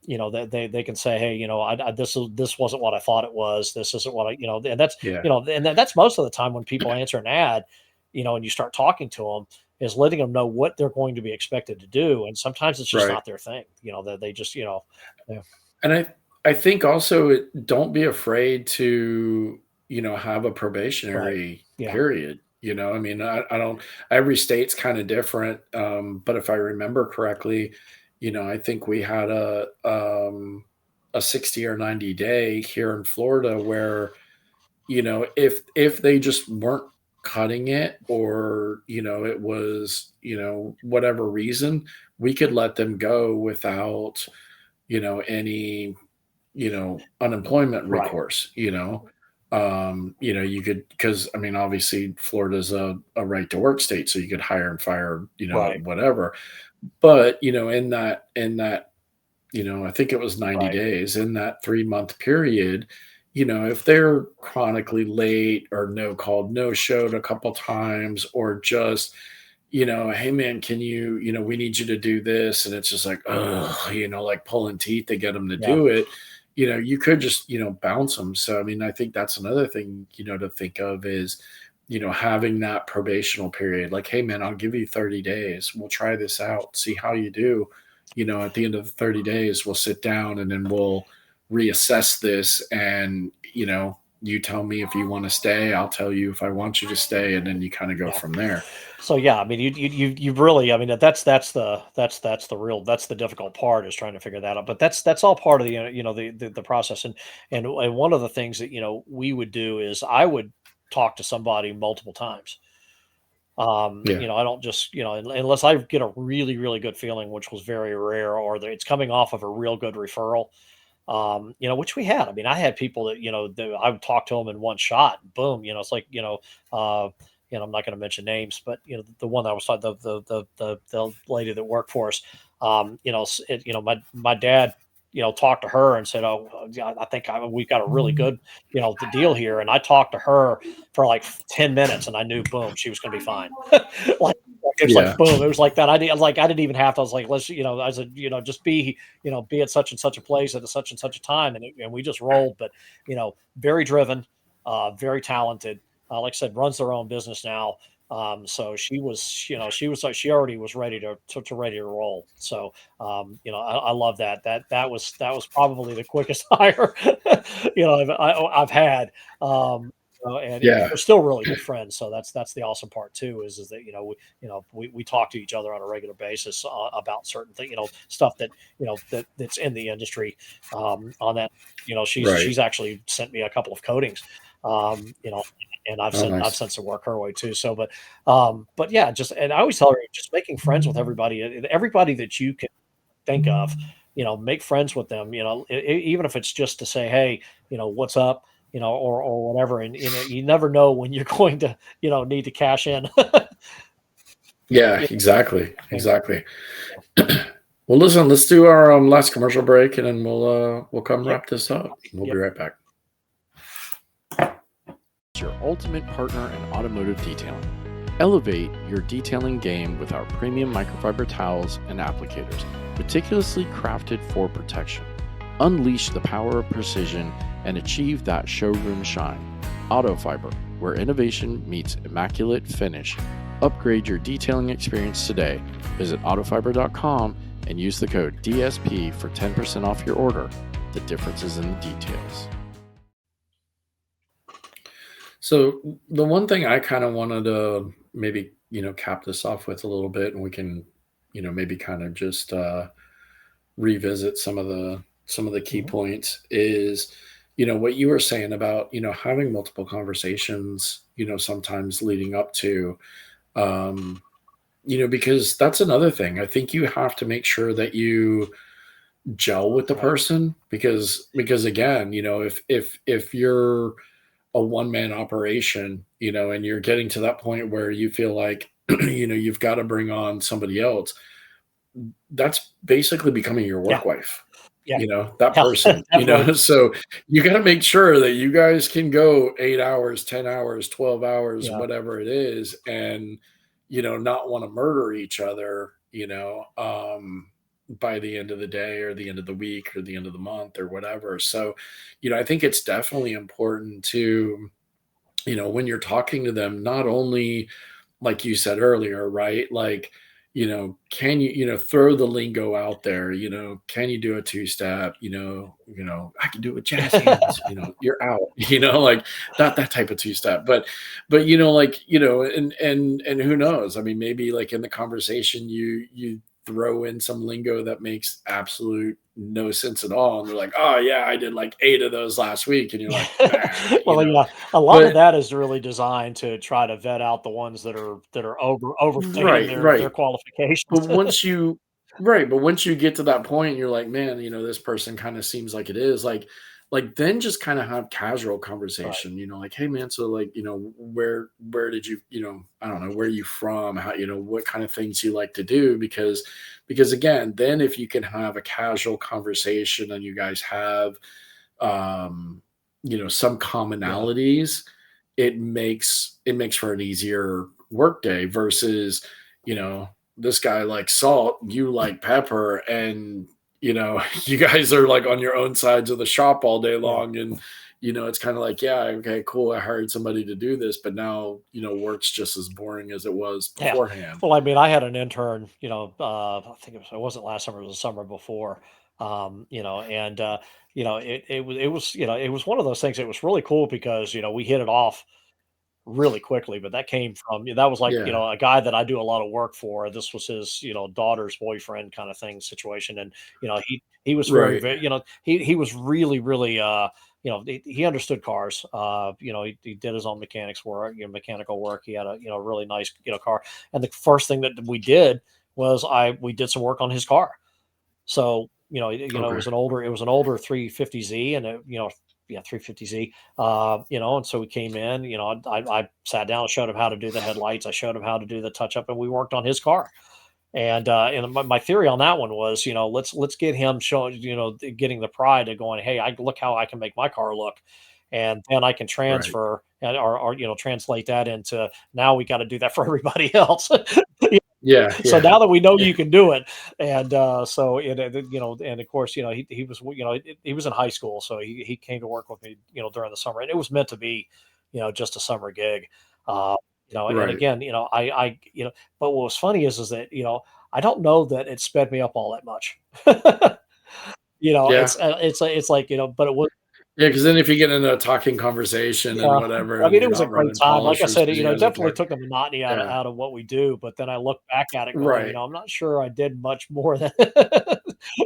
You know, that they can say, hey, you know, this wasn't what I thought it was. This isn't what I, you know, and that's, Yeah. you know, and that's most of the time when people answer an ad, you know, and you start talking to them, is letting them know what they're going to be expected to do. And sometimes it's just Right. not their thing, you know, that they just, you know, yeah, And I think also don't be afraid to, have a right. probationary Yeah. period. I mean, I don't, every state's kind of different. But if I remember correctly, I think we had a 60 or 90 day here in Florida where, if they just weren't cutting it, or, it was, whatever reason, we could let them go without, any, unemployment Right. recourse, you could, because I mean, obviously Florida's a right to work state, so you could hire and fire, Right. whatever. But, in that, I think it was 90 Right. days, in that 3-month period, if they're chronically late or no called, no showed a couple times, or just, hey man, can you, we need you to do this. And it's just like, oh, like pulling teeth to get them to Yeah. do it. You could just, bounce them. So, I mean, I think that's another thing, to think of is, having that probational period. Like, hey man, I'll give you 30 days. We'll try this out, see how you do. At the end of the 30 days, we'll sit down and then we'll reassess this. And, you tell me if you want to stay, I'll tell you if I want you to stay. And then you kind of go Yeah. from there. So yeah, I mean, you really, I mean, that's the real, that's the difficult part, is trying to figure that out. But that's all part of the, you know, the process. And one of the things that, you know, we would do is I would talk to somebody multiple times. Yeah. You know, I don't just, you know, unless I get a really, really good feeling, which was very rare, or that it's coming off of a real good referral. You know, which we had. I mean, I had people that, you know, that I would talk to them in one shot, and boom, you know, it's like, you know, I'm not going to mention names, but you know, the one that I was talking, the lady that worked for us, you know, you know, my dad, you know, talked to her and said, "Oh, yeah, I think we've got a really good, you know, the deal here." And I talked to her for like 10 minutes, and I knew, boom, she was going to be fine. Like it's like Yeah. boom, it was like that. I didn't even have to. I was like, let's, you know, I said, you know, just be, you know, be at such and such a place at a such and such a time, and we just rolled. But you know, very driven, very talented. Like I said, runs their own business now. So she was, you know, she was like, she already was ready to ready to roll. So, you know, I love that. That was probably the quickest hire, you know, I've had. And Yeah. we're still really good friends. So that's the awesome part too, is that, we talk to each other on a regular basis about certain things, you know, stuff that, you know, that's in the industry. On that, you know, Right. she's actually sent me a couple of coatings, you know, and I've Oh, sent I've nice. sent some work her way too. So, but yeah, just, and I always tell her, just making friends with everybody that you can think of, you know, make friends with them, you know, even if it's just to say, hey, you know, what's up, you know, or whatever. And you know, you never know when you're going to, you know, need to cash in. Yeah, Yeah, exactly. and Exactly. Well, listen, let's do our last commercial break, and then we'll come yep, wrap this up. We'll be yep. right back. Your ultimate partner in automotive detailing. Elevate your detailing game with our premium microfiber towels and applicators, meticulously crafted for protection. Unleash the power of precision and achieve that showroom shine. Autofiber, where innovation meets immaculate finish. Upgrade your detailing experience today. Visit autofiber.com and use the code DSP for 10% off your order. The difference is in the details. So the one thing I kind of wanted to maybe, cap this off with a little bit, and we can, maybe kind of just revisit some of the key Mhm. points is, what you were saying about, having multiple conversations, sometimes leading up to, um, because that's another thing. I think you have to make sure that you gel with the Right. person, because again, if you're a one man operation, and you're getting to that point where you feel like, you've got to bring on somebody else, that's basically becoming your Yeah. work wife, Yeah. that Yeah. person, Definitely. so you got to make sure that you guys can go 8 hours, 10 hours, 12 hours, Yeah. whatever it is, and, not want to murder each other, by the end of the day or the end of the week or the end of the month or whatever. So, I think it's definitely important to, when you're talking to them, not only like you said earlier, right? Like, can you, throw the lingo out there, can you do a two-step, I can do it with jazz hands, you're out, like that type of two-step. But like, and who knows? I mean, maybe like in the conversation you throw in some lingo that makes absolute no sense at all. And they're like, oh yeah, I did like 8 of those last week. And you're like, nah, Well, yeah, a lot of but that is really designed to try to vet out the ones that are overstating right, their right. qualifications. But once you right, but once you get to that point, you're like, "Man, this person kinda seems like it is." Like, then just kinda have casual Right. conversation, like, "Hey, man, so, like, where did you" I don't know, "Where are you from? How" "What kind of things you like to do?" Because again, then if you can have a casual conversation and you guys have, um, some Yeah. commonalities, it makes for an easier workday versus, you know, this guy likes salt, you like pepper, and you guys are like on your own sides of the shop all day Yeah. long, and it's kind of like, yeah, okay, cool, I hired somebody to do this, but now work's just as boring as it was Yeah. beforehand. Well, I mean, I had an intern, I think it wasn't last summer, it was the summer before. And it was one of those things. It was really cool because, we hit it off really quickly, but that came from that was like, Yeah, a guy that I do a lot of work for. This was his, daughter's boyfriend kind of thing situation. And, he was very, right, very, he was really, really, he understood cars. He did his own mechanics work, mechanical work. He had a, really nice, car. And the first thing that we did was we did some work on his car. So, okay, it was an older 350Z and yeah, 350Z. And so we came in, I sat down and showed him how to do the headlights. I showed him how to do the touch up, and we worked on his car. And my theory on that one was, let's get him showing, getting the pride of going, hey, I look how I can make my car look. And then I can right, transfer and or translate that into now we got to do that for everybody else. yeah, So yeah, now that we know yeah, you can do it, and so and of course, he was, he was in high school, so he came to work with me, during the summer, and it was meant to be, just a summer gig, uh, and right, again, but what was funny is that I don't know that it sped me up all that much. yeah. It's like but it was. Yeah, because then if you get into a talking conversation and Yeah, whatever, I and mean, it you're was a not great running time. Like I polishers said, because you it guys are definitely talking. took the monotony Yeah, out of what we do, but then I look back at it going, right. I'm not sure I did much more than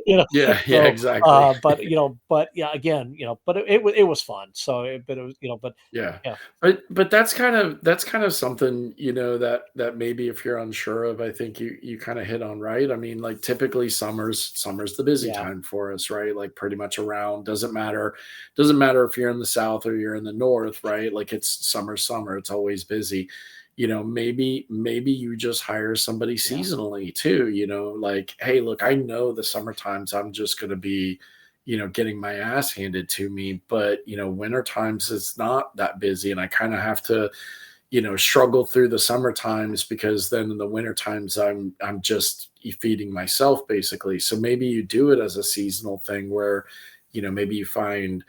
you know, Yeah, yeah, so, exactly. but yeah, again, but it was fun. So, but it was, but Yeah. yeah, But that's kind of something, that maybe if you're unsure of, I think you kind of hit on, right? I mean, like typically summer's the busy yeah, time for us, right? Like pretty much around, doesn't matter if you're in the south or you're in the north, right? Like it's summer, it's always busy. Maybe you just hire somebody yeah, seasonally too, like, hey, look, I know the summer times I'm just going to be getting my ass handed to me. But, winter times it's not that busy. And I kind of have to, struggle through the summer times because then in the winter times I'm just feeding myself basically. So maybe you do it as a seasonal thing where, maybe you find,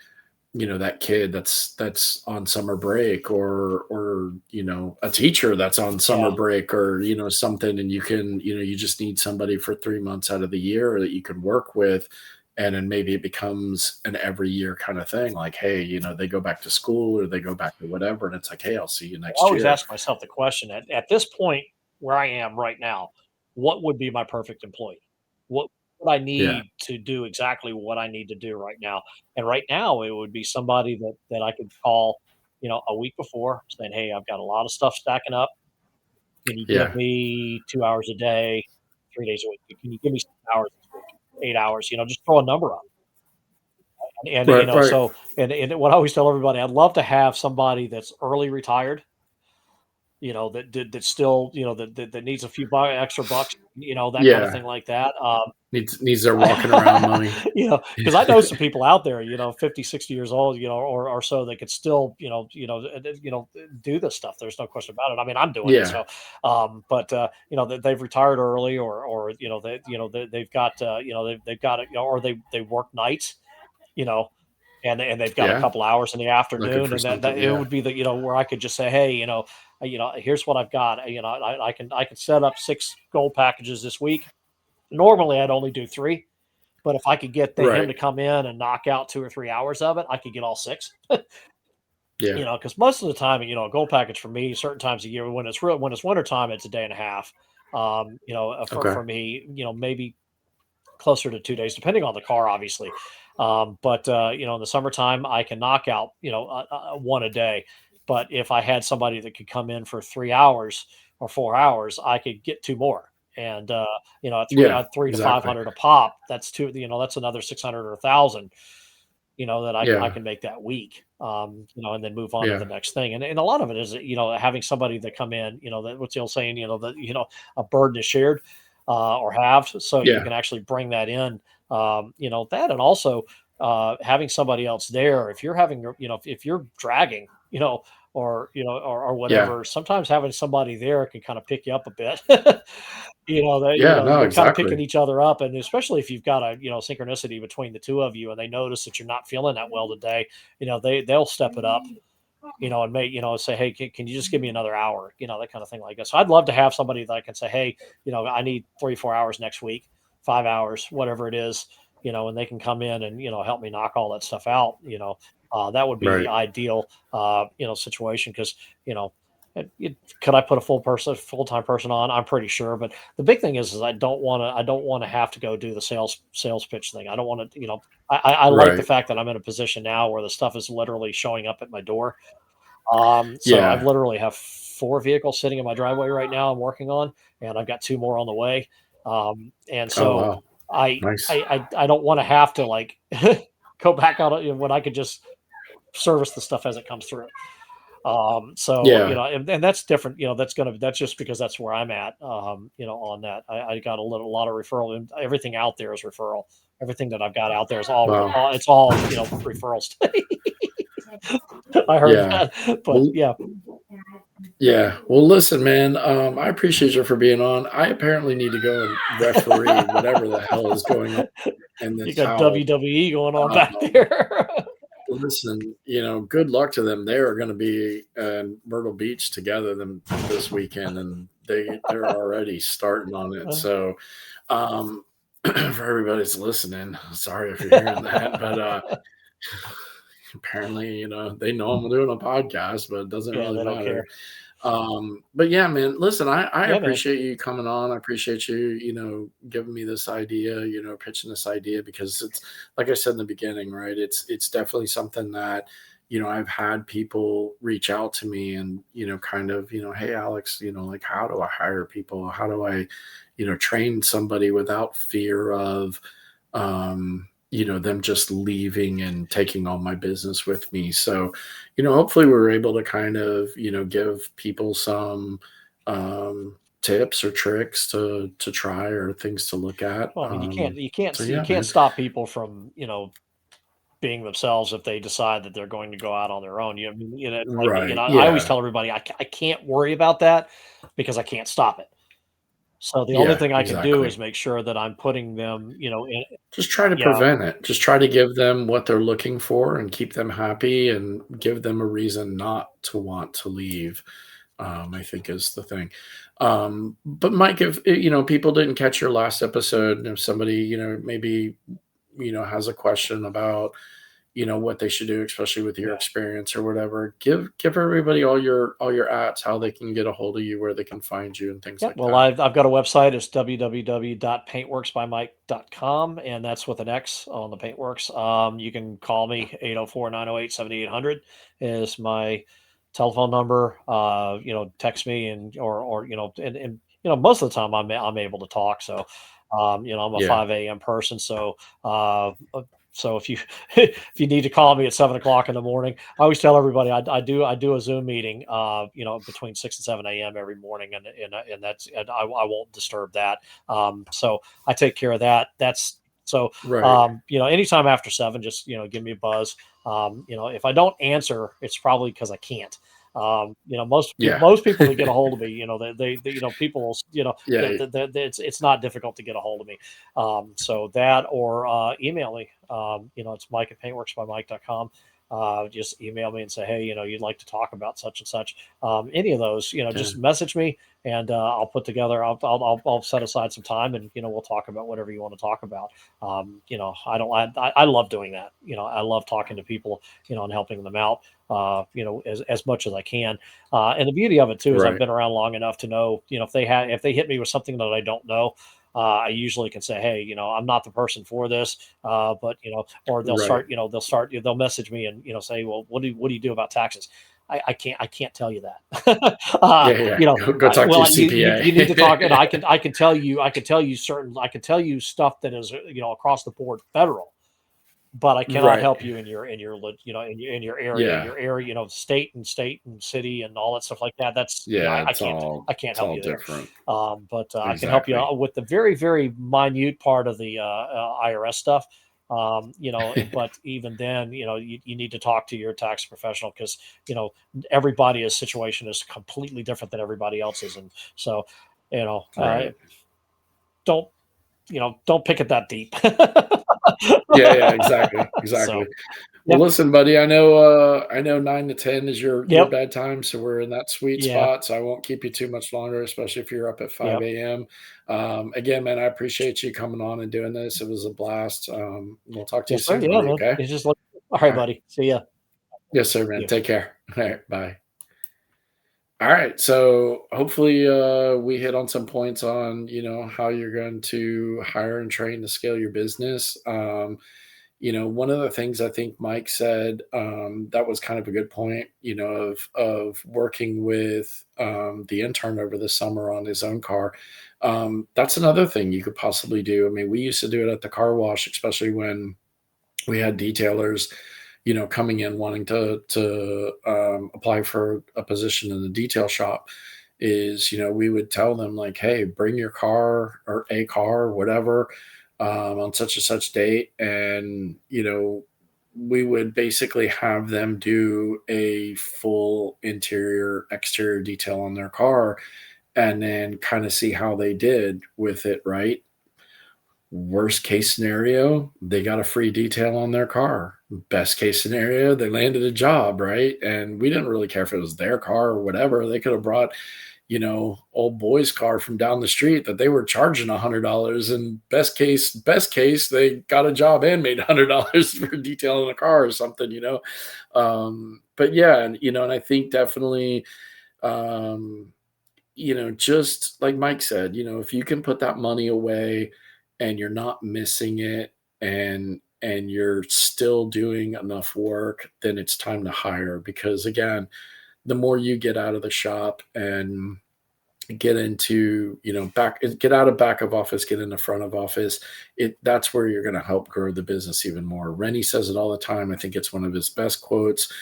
that kid that's on summer break or a teacher that's on summer yeah. break or something, and you just need somebody for 3 months out of the year that you can work with, and then maybe it becomes an every year kind of thing, like, hey, they go back to school or they go back to whatever, and it's like, hey, I'll see you I next always year. ask myself the question at this point where I am right now, what would be my perfect employee? What would I Yeah, need to do exactly what I need to do right now? And right now, it would be somebody that I could call, a week before, saying, "Hey, I've got a lot of stuff stacking up. Can you give yeah, me 2 hours a day, 3 days a week? Can you give me 6 hours this week, 8 hours?" Just throw a number on. And right, right, so and what I always tell everybody, I'd love to have somebody that's early retired, that still, that needs a few extra bucks, that kind of yeah, thing like that. Needs their walking around money. Because I know some people out there, 50, 60 years old, or so, they could still, do this stuff. There's no question about it. I mean, I'm doing it. Yeah, So, but they've retired early, or they've got, they've got it, or they work nights, you know, and they've got a yeah, couple hours in the looking afternoon, for and that something, it yeah, would be where I could just say, hey, here's what I've got. I can set up 6 gold packages this week. Normally, I'd only do 3, but if I could get him right, to come in and knock out 2 or 3 hours of it, I could get all 6. yeah, Because most of the time, a gold package for me, certain times a year when it's winter time, it's a day and a half. okay, For me, maybe closer to 2 days, depending on the car, obviously. But in the summertime, I can knock out, one a day. But if I had somebody that could come in for 3 hours or 4 hours, I could get 2 more. And yeah, at three to five exactly, hundred a pop, that's two. That's another 600 or 1,000. That I yeah, can make that week. And then move on to yeah, the next thing. And a lot of it is, having somebody that come in, that what's the old saying, that a burden is shared, or halved, so you yeah, can actually bring that in. That, and also having somebody else there. If you're having, if you're dragging, or yeah, whatever, sometimes having somebody there can kind of pick you up a bit. That yeah, no, you're kind of picking exactly, each other up, and especially if you've got a synchronicity between the two of you, and they notice that you're not feeling that well today, they'll step it up, and may say, hey, can you just give me another hour, that kind of thing like that. So I'd love to have somebody that I can say, hey, I need 3 4 hours next week, 5 hours, whatever it is, and they can come in and help me knock all that stuff out. That would be the right, ideal situation, because you know could I put a full-time person on? I'm pretty sure, but the big thing is I don't want to have to go do the sales pitch thing. I don't want to, I like the right, fact that I'm in a position now where the stuff is literally showing up at my door. So I've yeah, literally have 4 vehicles sitting in my driveway right now I'm working on, and I've got 2 more on the way. And oh so wow, nice, I don't want to have to, like, go back out, when I could just service the stuff as it comes through. So, yeah, and that's different, that's just because that's where I'm at, on that. I got a lot of referral, and everything out there is referral. Everything that I've got out there is wow, it's all, referrals. I heard yeah, that, but well, yeah, yeah, well, listen, man, I appreciate you for being on. I apparently need to go and referee whatever the hell is going on in you this got house. WWE going on back Um, there. Listen, good luck to them. They are going to be in Myrtle Beach together them this weekend, and they're already starting on it. So, um, for everybody that's listening, sorry if you're hearing that, but apparently, they know I'm doing a podcast, but it doesn't Yeah, really they don't matter. care. But yeah, man, listen, I Yeah, man. appreciate you coming on. I appreciate you, giving me this idea, pitching this idea, because it's like I said in the beginning, right? It's definitely something that, I've had people reach out to me and, kind of, hey Alex, like how do I hire people? How do I, train somebody without fear of them just leaving and taking all my business with me. So, hopefully we were able to kind of, give people some tips or tricks to try or things to look at. Well, I mean, So you yeah, can't man. stop people from, being themselves if they decide that they're going to go out on their own. It's like, Right. I always Yeah. tell everybody, I can't worry about that because I can't stop it. So the only Yeah, thing I can do exactly. is make sure that I'm putting them, in, Just try to yeah, prevent it. Just try to give them what they're looking for and keep them happy and give them a reason not to want to leave. I think is the thing. But Mike, if people didn't catch your last episode, and if somebody maybe has a question about what they should do, especially with your yeah. experience or whatever, give everybody all your ats, how they can get a hold of you, where they can find you, and things Yep. like Well, that. I've got a website. It's www.paintworksbymike.com, and that's with an X on the Paintworks. You can call me 804-908-7800 is my telephone number. Text me, and or most of the time I'm able to talk. So, I'm a Yeah, 5 a.m. person. So, So if you if you need to call me at 7 o'clock in the morning, I always tell everybody I do a Zoom meeting, between 6 and 7 a.m. every morning, and I won't disturb that. So I take care of that. That's so Right. anytime after 7, just give me a buzz. If I don't answer, it's probably because I can't. Yeah. Most people that get a hold of me, they people, Yeah. it's not difficult to get a hold of me. So that, or email me. It's Mike at paintworksbymike.com. Just email me and say, hey, you'd like to talk about such and such. Any of those, just message me, and I'll put together. I'll set aside some time, and we'll talk about whatever you want to talk about. I love doing that. I love talking to people, and helping them out. As much as I can. And the beauty of it too is I've Right. been around long enough to know, if they hit me with something that I don't know, I usually can say, hey, I'm not the person for this, but or Right. they'll message me and say, well, what do you do about taxes? I can't tell you that. Yeah. Yeah. Go talk to your You need to talk, and CPA. I can tell you stuff that is across the board federal, but I cannot Right. help you in your Yeah. area, state and city and all that stuff like that. That's Yeah. I can't It's help all you there. different. But I can help you Exactly. out with the very, very minute part of the IRS stuff. But even then, you need to talk to your tax professional, because everybody's situation is completely different than everybody else's, and so you know uh, Right. don't don't pick it that deep. Yeah. Yeah. Exactly. Exactly. So, Well, yep, listen, buddy, I know 9 to 10 is your yep, bedtime, so we're in that sweet yeah, spot, so I won't keep you too much longer, especially if you're up at yep. 5 AM. Again, man, I appreciate you coming on and doing this. It was a blast. We'll talk to you Yes, sir. soon, Yeah, buddy, man. okay? It's just like, all right, All right. buddy. See ya. Yes, sir, man. Yeah. Take care. All right, bye. All right, so hopefully, we hit on some points on, how you're going to hire and train to scale your business. One of the things I think Mike said, that was kind of a good point, of working with the intern over the summer on his own car. That's another thing you could possibly do. I mean, we used to do it at the car wash, especially when we had detailers, coming in wanting to apply for a position in the detail shop. Is we would tell them like, hey, bring your car or a car, whatever, on such and such date, and we would basically have them do a full interior exterior detail on their car, and then kind of see how they did with it, right? Worst case scenario, they got a free detail on their car. Best case scenario, they landed a job, right? And we didn't really care if it was their car or whatever. They could have brought, old boy's car from down the street that they were charging $100. And best case, they got a job and made $100 for detailing a car or something, But yeah, and I think definitely, um, just like Mike said, if you can put that money away and you're not missing it, and you're still doing enough work, then it's time to hire, because again, the more you get out of the shop and get into, get out of back of office, get into front of office, that's where you're going to help grow the business even more. Rennie says it all the time. I think it's one of his best quotes,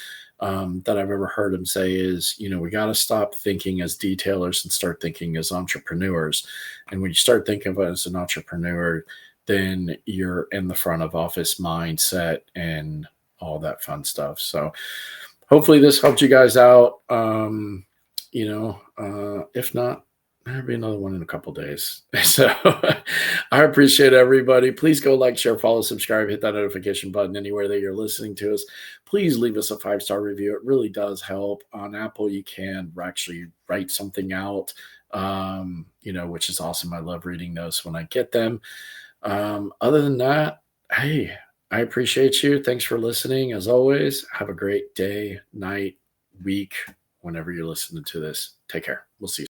that I've ever heard him say is, we got to stop thinking as detailers and start thinking as entrepreneurs. And when you start thinking of it as an entrepreneur, then you're in the front of office mindset and all that fun stuff. So hopefully this helped you guys out. If not, there'll be another one in a couple days. So I appreciate everybody. Please go like, share, follow, subscribe, hit that notification button anywhere that you're listening to us. Please leave us a 5-star review. It really does help. On Apple, you can actually write something out, which is awesome. I love reading those when I get them. Other than that, hey, I appreciate you. Thanks for listening. As always, have a great day, night, week, whenever you're listening to this. Take care. We'll see you.